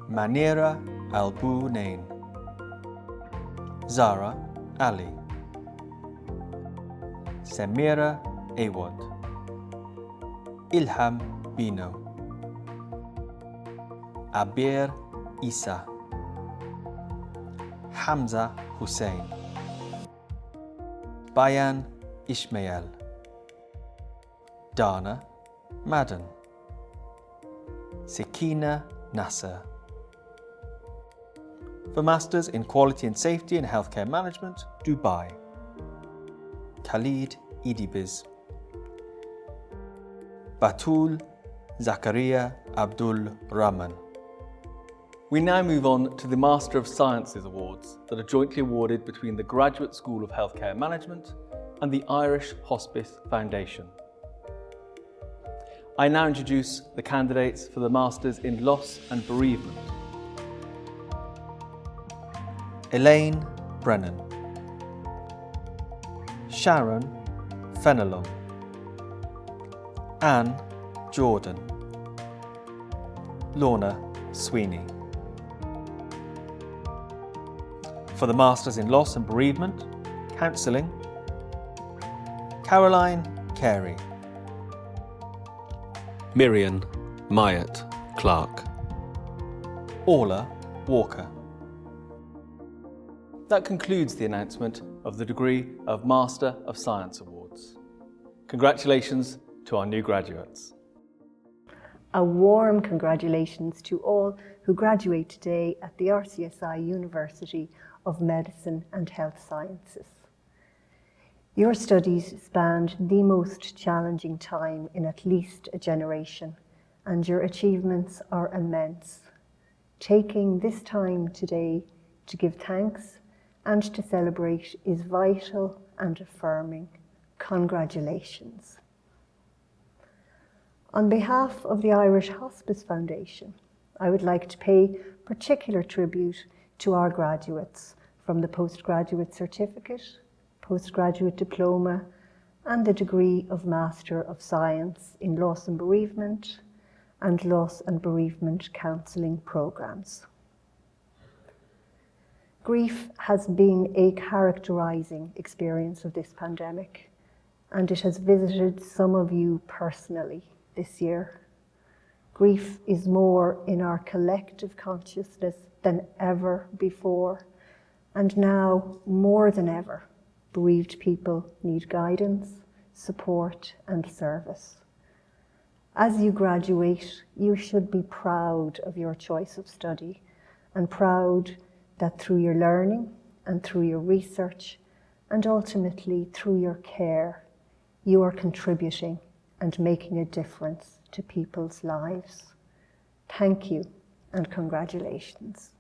Manira Al-Bunain, Zara Ali, Samira Awad, Ilham Bino, Abir Isa, Hamza Hussein, Bayan Ishmael, Dana Madden, Sakina Nasser. For Masters in Quality and Safety in Healthcare Management, Dubai, Khalid Idibiz, Batul Zakaria Abdul Rahman. We now move on to the Master of Sciences Awards that are jointly awarded between the Graduate School of Healthcare Management and the Irish Hospice Foundation. I now introduce the candidates for the Masters in Loss and Bereavement. Elaine Brennan, Sharon Fenelon, Anne Jordan, Lorna Sweeney. For the Masters in Loss and Bereavement, Counselling, Caroline Carey, Miriam Myatt Clark, Orla Walker. That concludes the announcement of the degree of Master of Science Awards. Congratulations to our new graduates. A warm congratulations to all who graduate today at the RCSI University of Medicine and Health Sciences. Your studies spanned the most challenging time in at least a generation, and your achievements are immense. Taking this time today to give thanks and to celebrate is vital and affirming. Congratulations. On behalf of the Irish Hospice Foundation, I would like to pay particular tribute to our graduates from the Postgraduate Certificate, Postgraduate Diploma, and the degree of Master of Science in Loss and Bereavement and Loss and Bereavement Counselling programs. Grief has been a characterising experience of this pandemic, and it has visited some of you personally this year. Grief is more in our collective consciousness than ever before, and now more than ever, bereaved people need guidance, support, and service. As you graduate, you should be proud of your choice of study and proud that through your learning and through your research and ultimately through your care, you are contributing and making a difference to people's lives. Thank you and congratulations.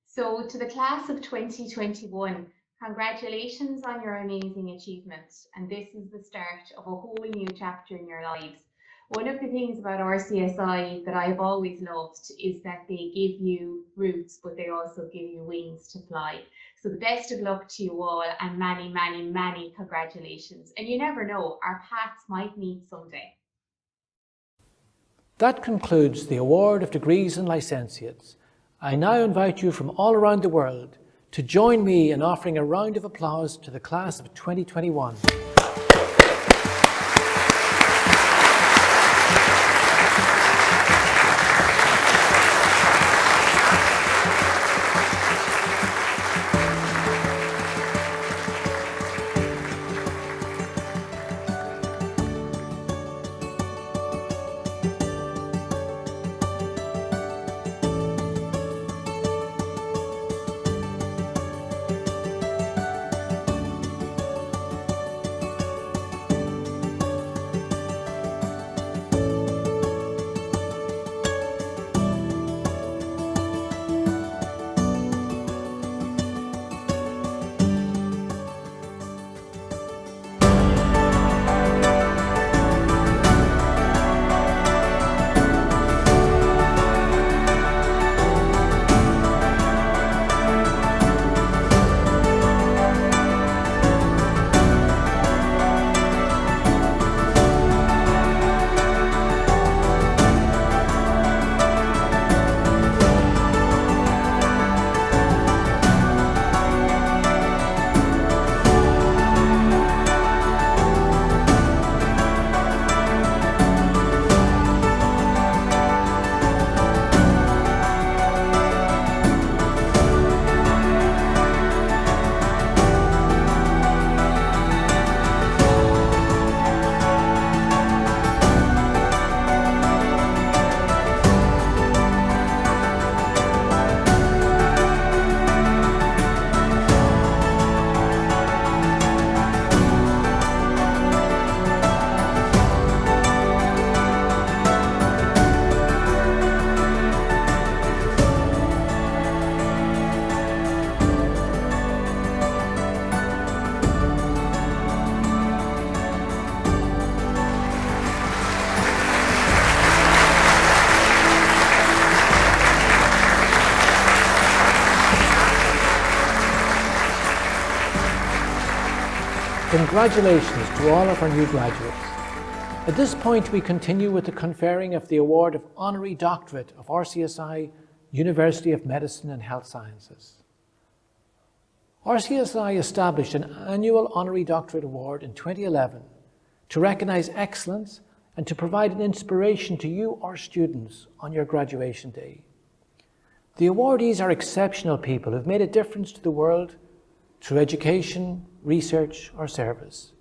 So to the class of 2021, congratulations on your amazing achievements, and this is the start of a whole new chapter in your lives. One of the things about RCSI that I've always loved is that they give you roots, but they also give you wings to fly. So the best of luck to you all, and many, many, many congratulations. And you never know, our paths might meet someday. That concludes the award of degrees and licentiates. I now invite you from all around the world to join me in offering a round of applause to the class of 2021. Congratulations to all of our new graduates. At this point, we continue with the conferring of the award of Honorary Doctorate of RCSI University of Medicine and Health Sciences. RCSI established an annual Honorary Doctorate Award in 2011 to recognise excellence and to provide an inspiration to you, our students, on your graduation day. The awardees are exceptional people who've made a difference to the world through education, research, or service.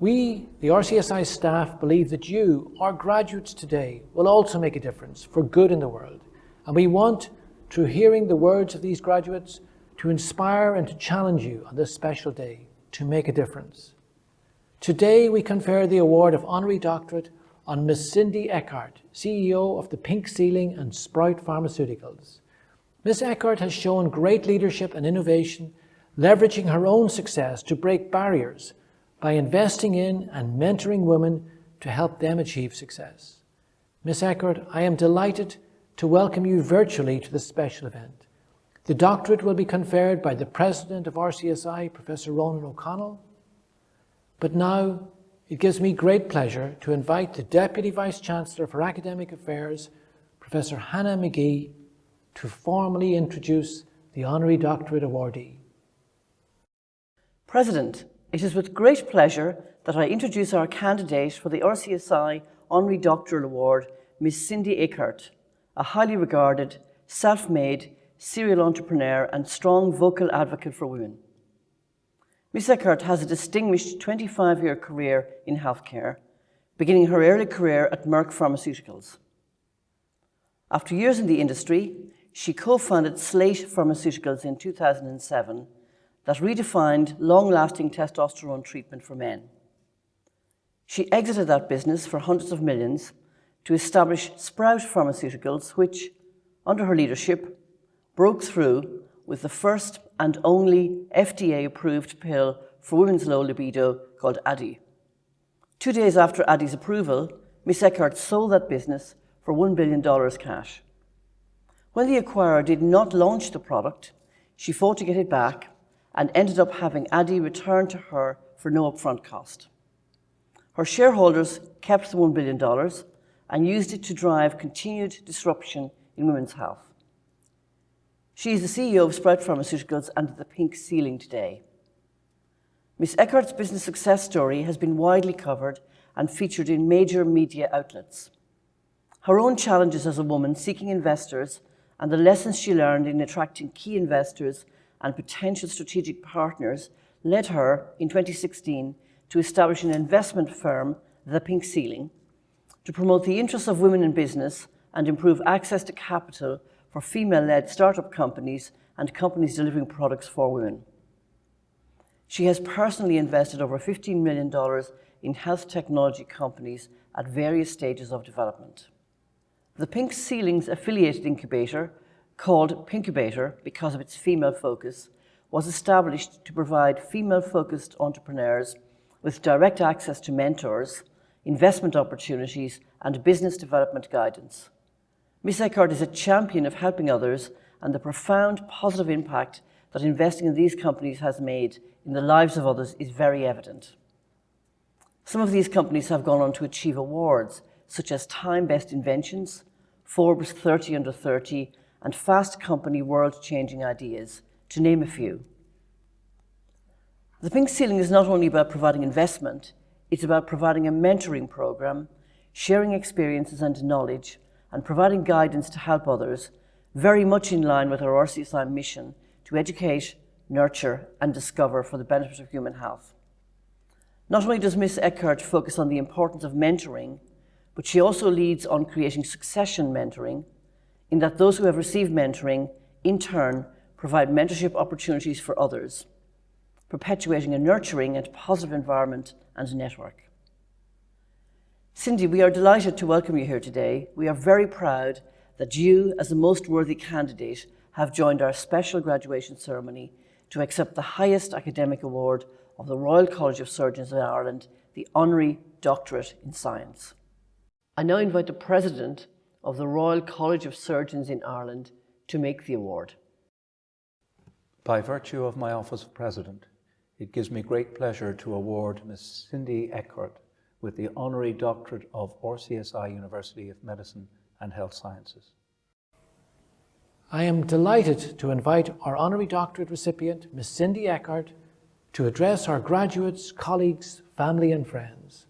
We, the RCSI staff, believe that you, our graduates today, will also make a difference for good in the world And we want, through hearing the words of these graduates, to inspire and to challenge you on this special day to make a difference. Today we confer the award of Honorary Doctorate on Miss Cindy Eckert, CEO of the Pink Ceiling and Sprout Pharmaceuticals. Miss Eckert has shown great leadership and innovation, leveraging her own success to break barriers by investing in and mentoring women to help them achieve success. Miss Eckert, I am delighted to welcome you virtually to this special event. The doctorate will be conferred by the President of RCSI, Professor Ronan O'Connell. But now, it gives me great pleasure to invite the Deputy Vice-Chancellor for Academic Affairs, Professor Hannah McGee, to formally introduce the Honorary Doctorate awardee. President, it is with great pleasure that I introduce our candidate for the RCSI Honorary Doctoral Award, Ms. Cindy Eckert, a highly regarded, self-made, serial entrepreneur and strong vocal advocate for women. Ms. Eckert has a distinguished 25-year career in healthcare, beginning her early career at Merck Pharmaceuticals. After years in the industry, she co-founded Slate Pharmaceuticals in 2007 that redefined long-lasting testosterone treatment for men. She exited that business for hundreds of millions to establish Sprout Pharmaceuticals, which, under her leadership, broke through with the first and only FDA-approved pill for women's low libido called Addy. 2 days after Addy's approval, Ms. Eckert sold that business for $1 billion cash. When the acquirer did not launch the product, she fought to get it back and ended up having Addy returned to her for no upfront cost. Her shareholders kept the $1 billion and used it to drive continued disruption in women's health. She is the CEO of Sprout Pharmaceuticals and the Pink Ceiling today. Ms. Eckert's business success story has been widely covered and featured in major media outlets. Her own challenges as a woman seeking investors and the lessons she learned in attracting key investors and potential strategic partners led her, in 2016, to establish an investment firm, The Pink Ceiling, to promote the interests of women in business and improve access to capital for female-led startup companies and companies delivering products for women. She has personally invested over $15 million in health technology companies at various stages of development. The Pink Ceiling's affiliated incubator, called Pinkubator because of its female focus, was established to provide female-focused entrepreneurs with direct access to mentors, investment opportunities, and business development guidance. Ms. Eckert is a champion of helping others, and the profound positive impact that investing in these companies has made in the lives of others is very evident. Some of these companies have gone on to achieve awards, such as Time Best Inventions, Forbes 30 Under 30, and Fast Company World Changing Ideas, to name a few. The Pink Ceiling is not only about providing investment, it's about providing a mentoring program, sharing experiences and knowledge, and providing guidance to help others, very much in line with our RCSI mission to educate, nurture, and discover for the benefit of human health. Not only does Ms. Eckert focus on the importance of mentoring, but she also leads on creating succession mentoring, in that those who have received mentoring, in turn, provide mentorship opportunities for others, perpetuating a nurturing and positive environment and network. Cindy, we are delighted to welcome you here today. We are very proud that you, as the most worthy candidate, have joined our special graduation ceremony to accept the highest academic award of the Royal College of Surgeons in Ireland, the Honorary Doctorate in Science. I now invite the President of the Royal College of Surgeons in Ireland to make the award. By virtue of my office of President, it gives me great pleasure to award Ms. Cindy Eckert with the Honorary Doctorate of RCSI University of Medicine and Health Sciences. I am delighted to invite our Honorary Doctorate recipient, Ms. Cindy Eckert, to address our graduates, colleagues, family and friends.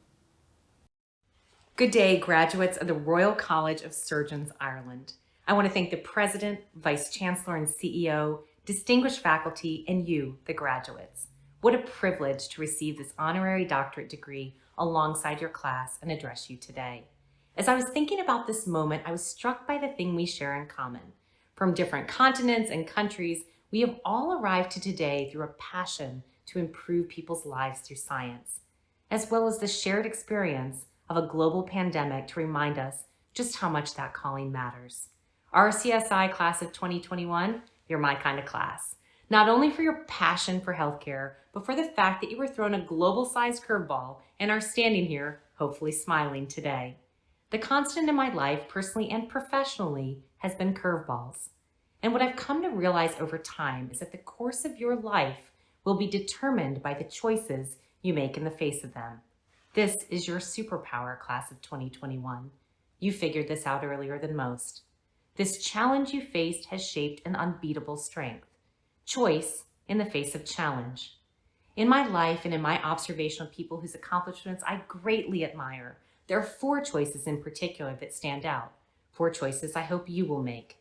Good day, graduates of the Royal College of Surgeons, Ireland. I want to thank the President, Vice Chancellor, and CEO, distinguished faculty, and you, the graduates. What a privilege to receive this honorary doctorate degree alongside your class and address you today. As I was thinking about this moment, I was struck by the thing we share in common. From different continents and countries, we have all arrived to today through a passion to improve people's lives through science, as well as the shared experience of a global pandemic to remind us just how much that calling matters. RCSI class of 2021, you're my kind of class. Not only for your passion for healthcare, but for the fact that you were thrown a global-sized curveball and are standing here, hopefully smiling today. The constant in my life, personally and professionally, has been curveballs. And what I've come to realize over time is that the course of your life will be determined by the choices you make in the face of them. This is your superpower, class of 2021. You figured this out earlier than most. This challenge you faced has shaped an unbeatable strength. Choice in the face of challenge. In my life and in my observation of people whose accomplishments I greatly admire, there are 4 choices in particular that stand out. 4 choices I hope you will make.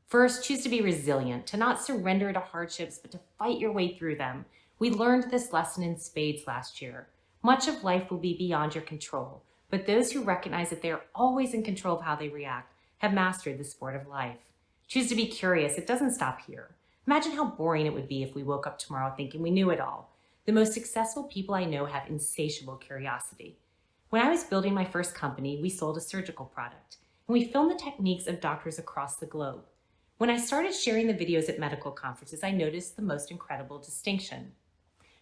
First, choose to be resilient, to not surrender to hardships, but to fight your way through them. We learned this lesson in spades last year. Much of life will be beyond your control, but those who recognize that they are always in control of how they react have mastered the sport of life. Choose to be curious. It doesn't stop here. Imagine how boring it would be if we woke up tomorrow thinking we knew it all. The most successful people I know have insatiable curiosity. When I was building my first company, we sold a surgical product, and we filmed the techniques of doctors across the globe. When I started sharing the videos at medical conferences, I noticed the most incredible distinction.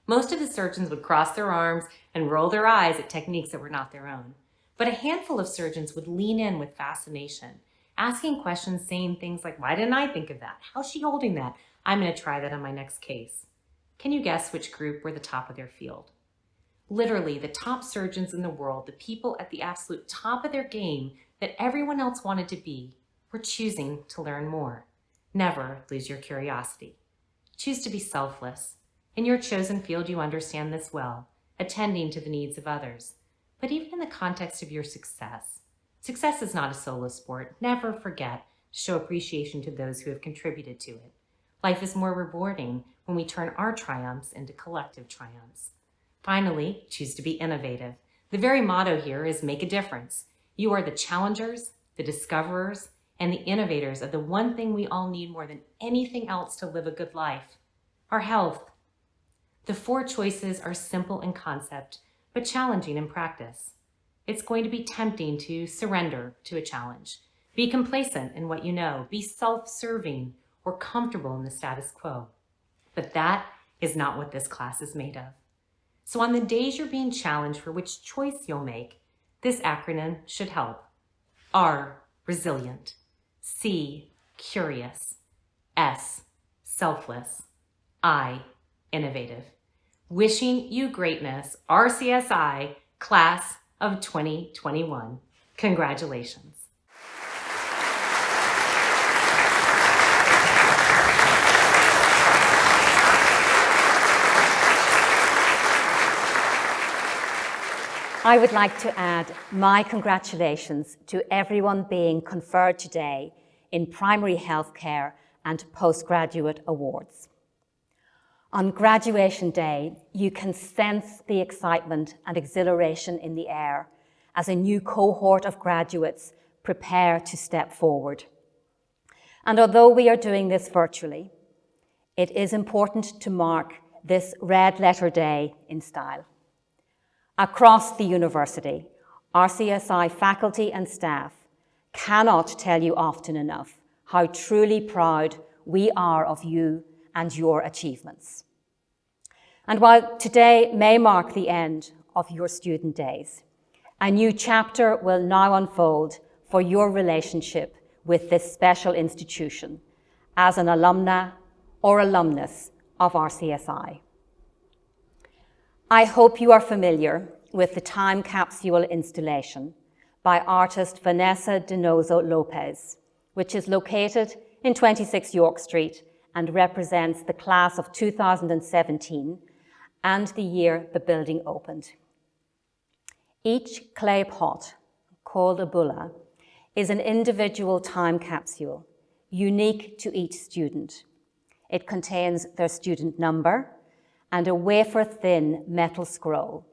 Most of the surgeons would cross their arms and roll their eyes at techniques that were not their own. But a handful of surgeons would lean in with fascination, asking questions, saying things like, "Why didn't I think of that? How's she holding that? I'm going to try that on my next case." Can you guess which group were the top of their field? Literally, the top surgeons in the world, the people at the absolute top of their game that everyone else wanted to be, were choosing to learn more. Never lose your curiosity. Choose to be selfless. In your chosen field, you understand this well, attending to the needs of others. But even in the context of your success, success is not a solo sport. Never forget to show appreciation to those who have contributed to it. Life is more rewarding when we turn our triumphs into collective triumphs. Finally, choose to be innovative. The very motto here is make a difference. You are the challengers, the discoverers, and the innovators of the one thing we all need more than anything else to live a good life, our health. The 4 choices are simple in concept, but challenging in practice. It's going to be tempting to surrender to a challenge, be complacent in what you know, be self-serving or comfortable in the status quo. But that is not what this class is made of. So on the days you're being challenged for which choice you'll make, this acronym should help. R, resilient. C, curious. S, selfless. I, innovative. Wishing you greatness, RCSI, class of 2021. Congratulations. I would like to add my congratulations to everyone being conferred today in primary healthcare and postgraduate awards. On graduation day, you can sense the excitement and exhilaration in the air as a new cohort of graduates prepare to step forward. And although we are doing this virtually, it is important to mark this red letter day in style. Across the university, RCSI faculty and staff cannot tell you often enough how truly proud we are of you and your achievements. And while today may mark the end of your student days, a new chapter will now unfold for your relationship with this special institution as an alumna or alumnus of RCSI. I hope you are familiar with the time capsule installation by artist Vanessa Donoso Lopez, which is located in 26 York Street and represents the class of 2017 and the year the building opened. Each clay pot, called a bulla, is an individual time capsule, unique to each student. It contains their student number and a wafer-thin metal scroll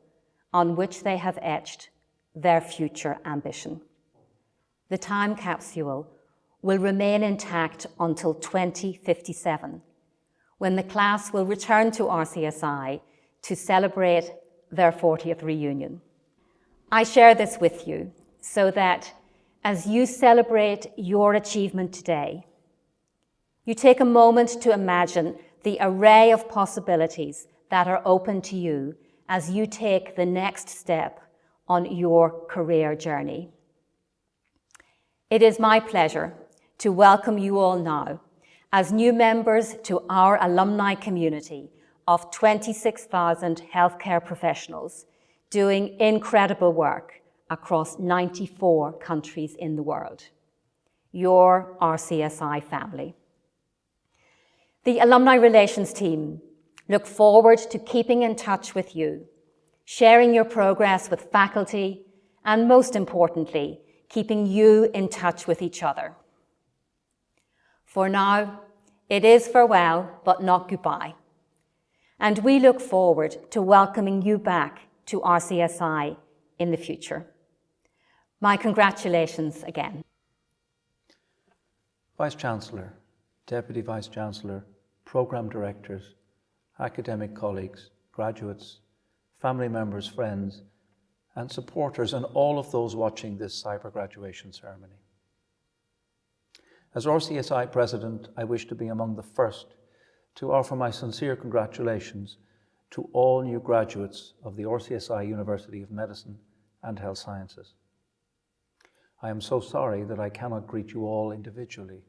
on which they have etched their future ambition. the time capsule, will remain intact until 2057, when the class will return to RCSI to celebrate their 40th reunion. I share this with you so that as you celebrate your achievement today, you take a moment to imagine the array of possibilities that are open to you as you take the next step on your career journey. It is my pleasure to welcome you all now as new members to our alumni community of 26,000 healthcare professionals doing incredible work across 94 countries in the world. Your RCSI family. The Alumni Relations team look forward to keeping in touch with you, sharing your progress with faculty, and most importantly, keeping you in touch with each other. For now, it is farewell, but not goodbye. And we look forward to welcoming you back to RCSI in the future. My congratulations again. Vice-Chancellor, Deputy Vice-Chancellor, Programme Directors, academic colleagues, graduates, family members, friends, and supporters, and all of those watching this cyber graduation ceremony. As RCSI President, I wish to be among the first to offer my sincere congratulations to all new graduates of the RCSI University of Medicine and Health Sciences. I am so sorry that I cannot greet you all individually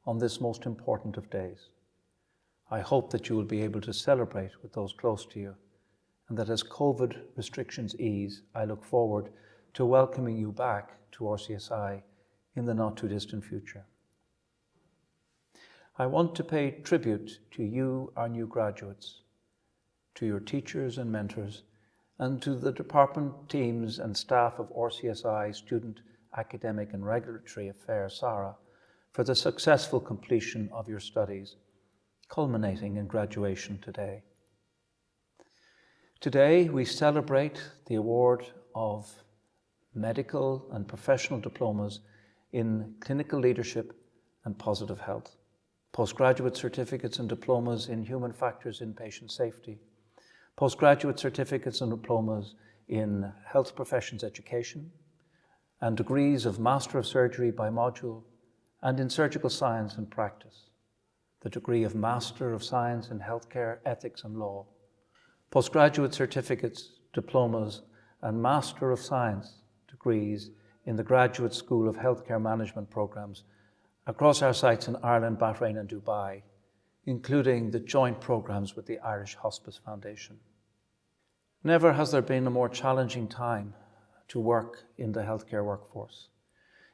on this most important of days. I hope that you will be able to celebrate with those close to you, and that as COVID restrictions ease, I look forward to welcoming you back to RCSI in the not too distant future. I want to pay tribute to you, our new graduates, to your teachers and mentors, and to the department teams and staff of RCSI Student, Academic and Regulatory Affairs, SARA, for the successful completion of your studies, culminating in graduation today. Today, we celebrate the award of medical and professional diplomas in clinical leadership and positive health, postgraduate certificates and diplomas in human factors in patient safety, postgraduate certificates and diplomas in health professions education, and degrees of Master of Surgery by module and in surgical science and practice, the degree of Master of Science in Healthcare, Ethics and Law, postgraduate certificates, diplomas, and Master of Science degrees in the Graduate School of Healthcare Management programs across our sites in Ireland, Bahrain and Dubai, including the joint programs with the Irish Hospice Foundation. Never has there been a more challenging time to work in the healthcare workforce.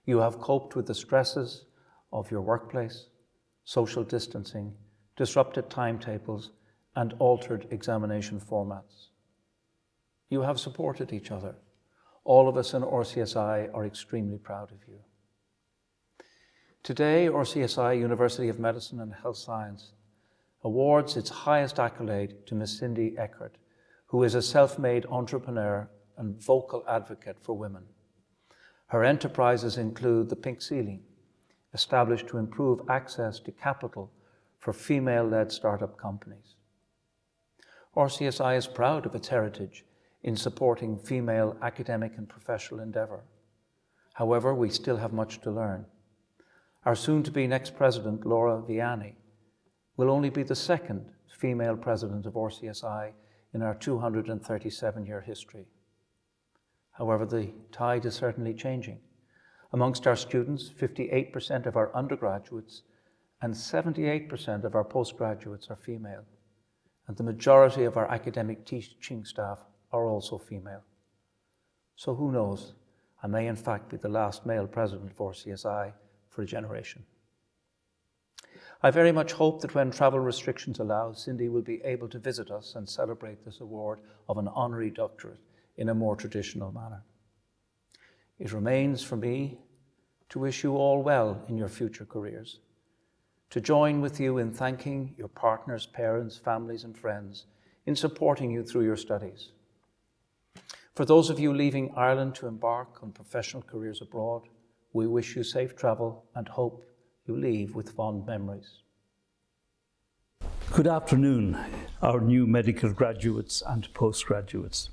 You have coped with the stresses of your workplace, social distancing, disrupted timetables, and altered examination formats. You have supported each other. All of us in RCSI are extremely proud of you. Today, RCSI University of Medicine and Health Science awards its highest accolade to Ms. Cindy Eckert, who is a self-made entrepreneur and vocal advocate for women. Her enterprises include the Pink Ceiling, established to improve access to capital for female-led startup companies. RCSI is proud of its heritage in supporting female academic and professional endeavour. However, we still have much to learn. Our soon-to-be next president, Laura DEANNE, will only be the second female president of RCSI in our 237-year history. However, the tide is certainly changing. Amongst our students, 58% of our undergraduates and 78% of our postgraduates are female, and the majority of our academic teaching staff are also female. So who knows, I may in fact be the last male president of RCSI for a generation. I very much hope that when travel restrictions allow, Cindy will be able to visit us and celebrate this award of an honorary doctorate in a more traditional manner. It remains for me to wish you all well in your future careers, to join with you in thanking your partners, parents, families and friends in supporting you through your studies. For those of you leaving Ireland to embark on professional careers abroad, We wish you safe travel and hope you leave with fond memories. Good afternoon, our new medical graduates and postgraduates.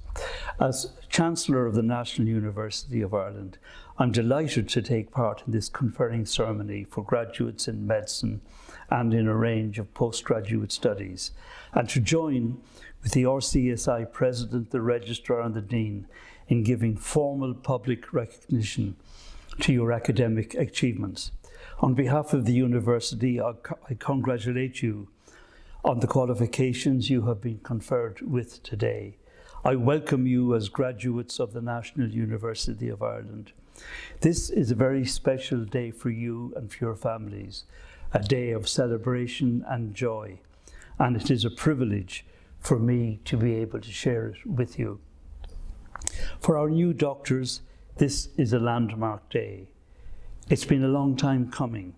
As Chancellor of the National University of Ireland, I'm delighted to take part in this conferring ceremony for graduates in medicine and in a range of postgraduate studies, and to join with the RCSI President, the Registrar and the Dean in giving formal public recognition to your academic achievements. On behalf of the University, I congratulate you on the qualifications you have been conferred with today. I welcome you as graduates of the National University of Ireland. This is a very special day for you and for your families, a day of celebration and joy, and it is a privilege for me to be able to share it with you. For our new doctors, this is a landmark day. It's been a long time coming.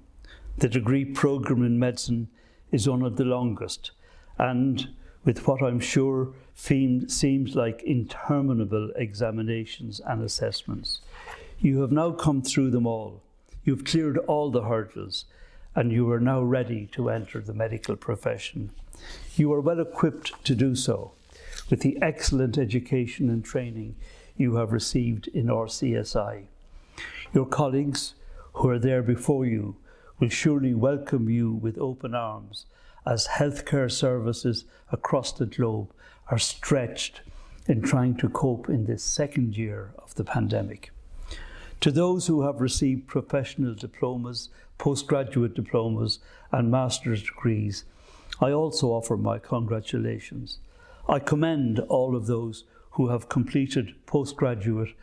The degree programme in medicine is one of the longest, and with what I'm sure seems like interminable examinations and assessments. You have now come through them all. You've cleared all the hurdles, and you are now ready to enter the medical profession. You are well equipped to do so with the excellent education and training you have received in RCSI. Your colleagues who are there before you will surely welcome you with open arms as healthcare services across the globe are stretched in trying to cope in this second year of the pandemic. To those who have received professional diplomas, postgraduate diplomas and master's degrees, I also offer my congratulations. I commend all of those who have completed postgraduate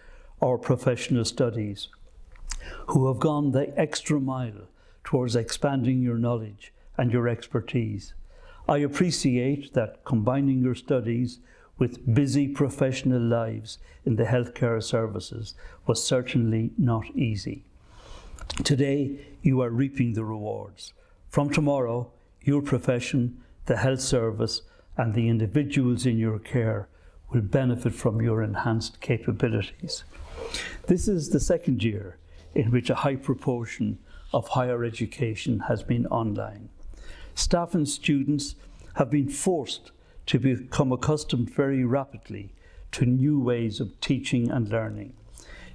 or professional studies, who have gone the extra mile towards expanding your knowledge and your expertise. I appreciate that combining your studies with busy professional lives in the healthcare services was certainly not easy. Today, you are reaping the rewards. From tomorrow, your profession, the health service, and the individuals in your care will benefit from your enhanced capabilities. This is the second year in which a high proportion of higher education has been online. Staff and students have been forced to become accustomed very rapidly to new ways of teaching and learning.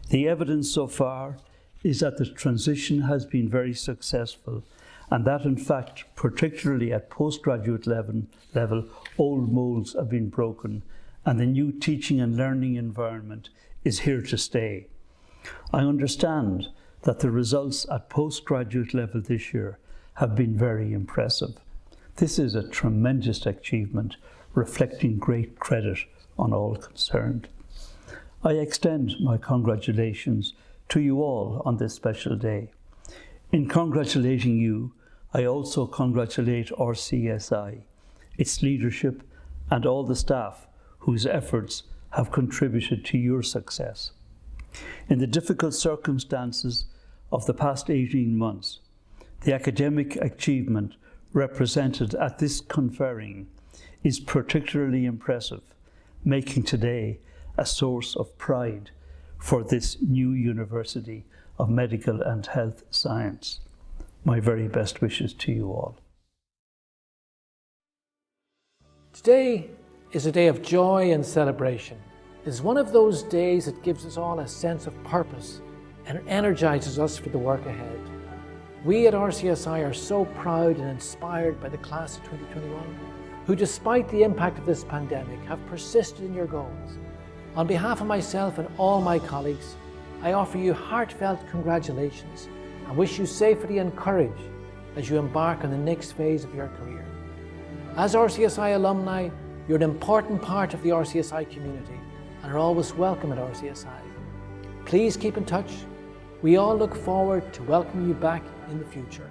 The evidence so far is that the transition has been very successful, and that in fact, particularly at postgraduate level, old molds have been broken, and the new teaching and learning environment is here to stay. I understand that the results at postgraduate level this year have been very impressive. This is a tremendous achievement, reflecting great credit on all concerned. I extend my congratulations to you all on this special day. In congratulating you, I also congratulate RCSI, its leadership, and all the staff whose efforts have contributed to your success. In the difficult circumstances of the past 18 months, the academic achievement represented at this conferring is particularly impressive, making today a source of pride for this new University of Medical and Health Science. My very best wishes to you all. Today is a day of joy and celebration. It is one of those days that gives us all a sense of purpose and energizes us for the work ahead. We at RCSI are so proud and inspired by the class of 2021, who despite the impact of this pandemic have persisted in your goals. On behalf of myself and all my colleagues, I offer you heartfelt congratulations and wish you safety and courage as you embark on the next phase of your career. As RCSI alumni, you're an important part of the RCSI community and are always welcome at RCSI. Please keep in touch. We all look forward to welcoming you back in the future.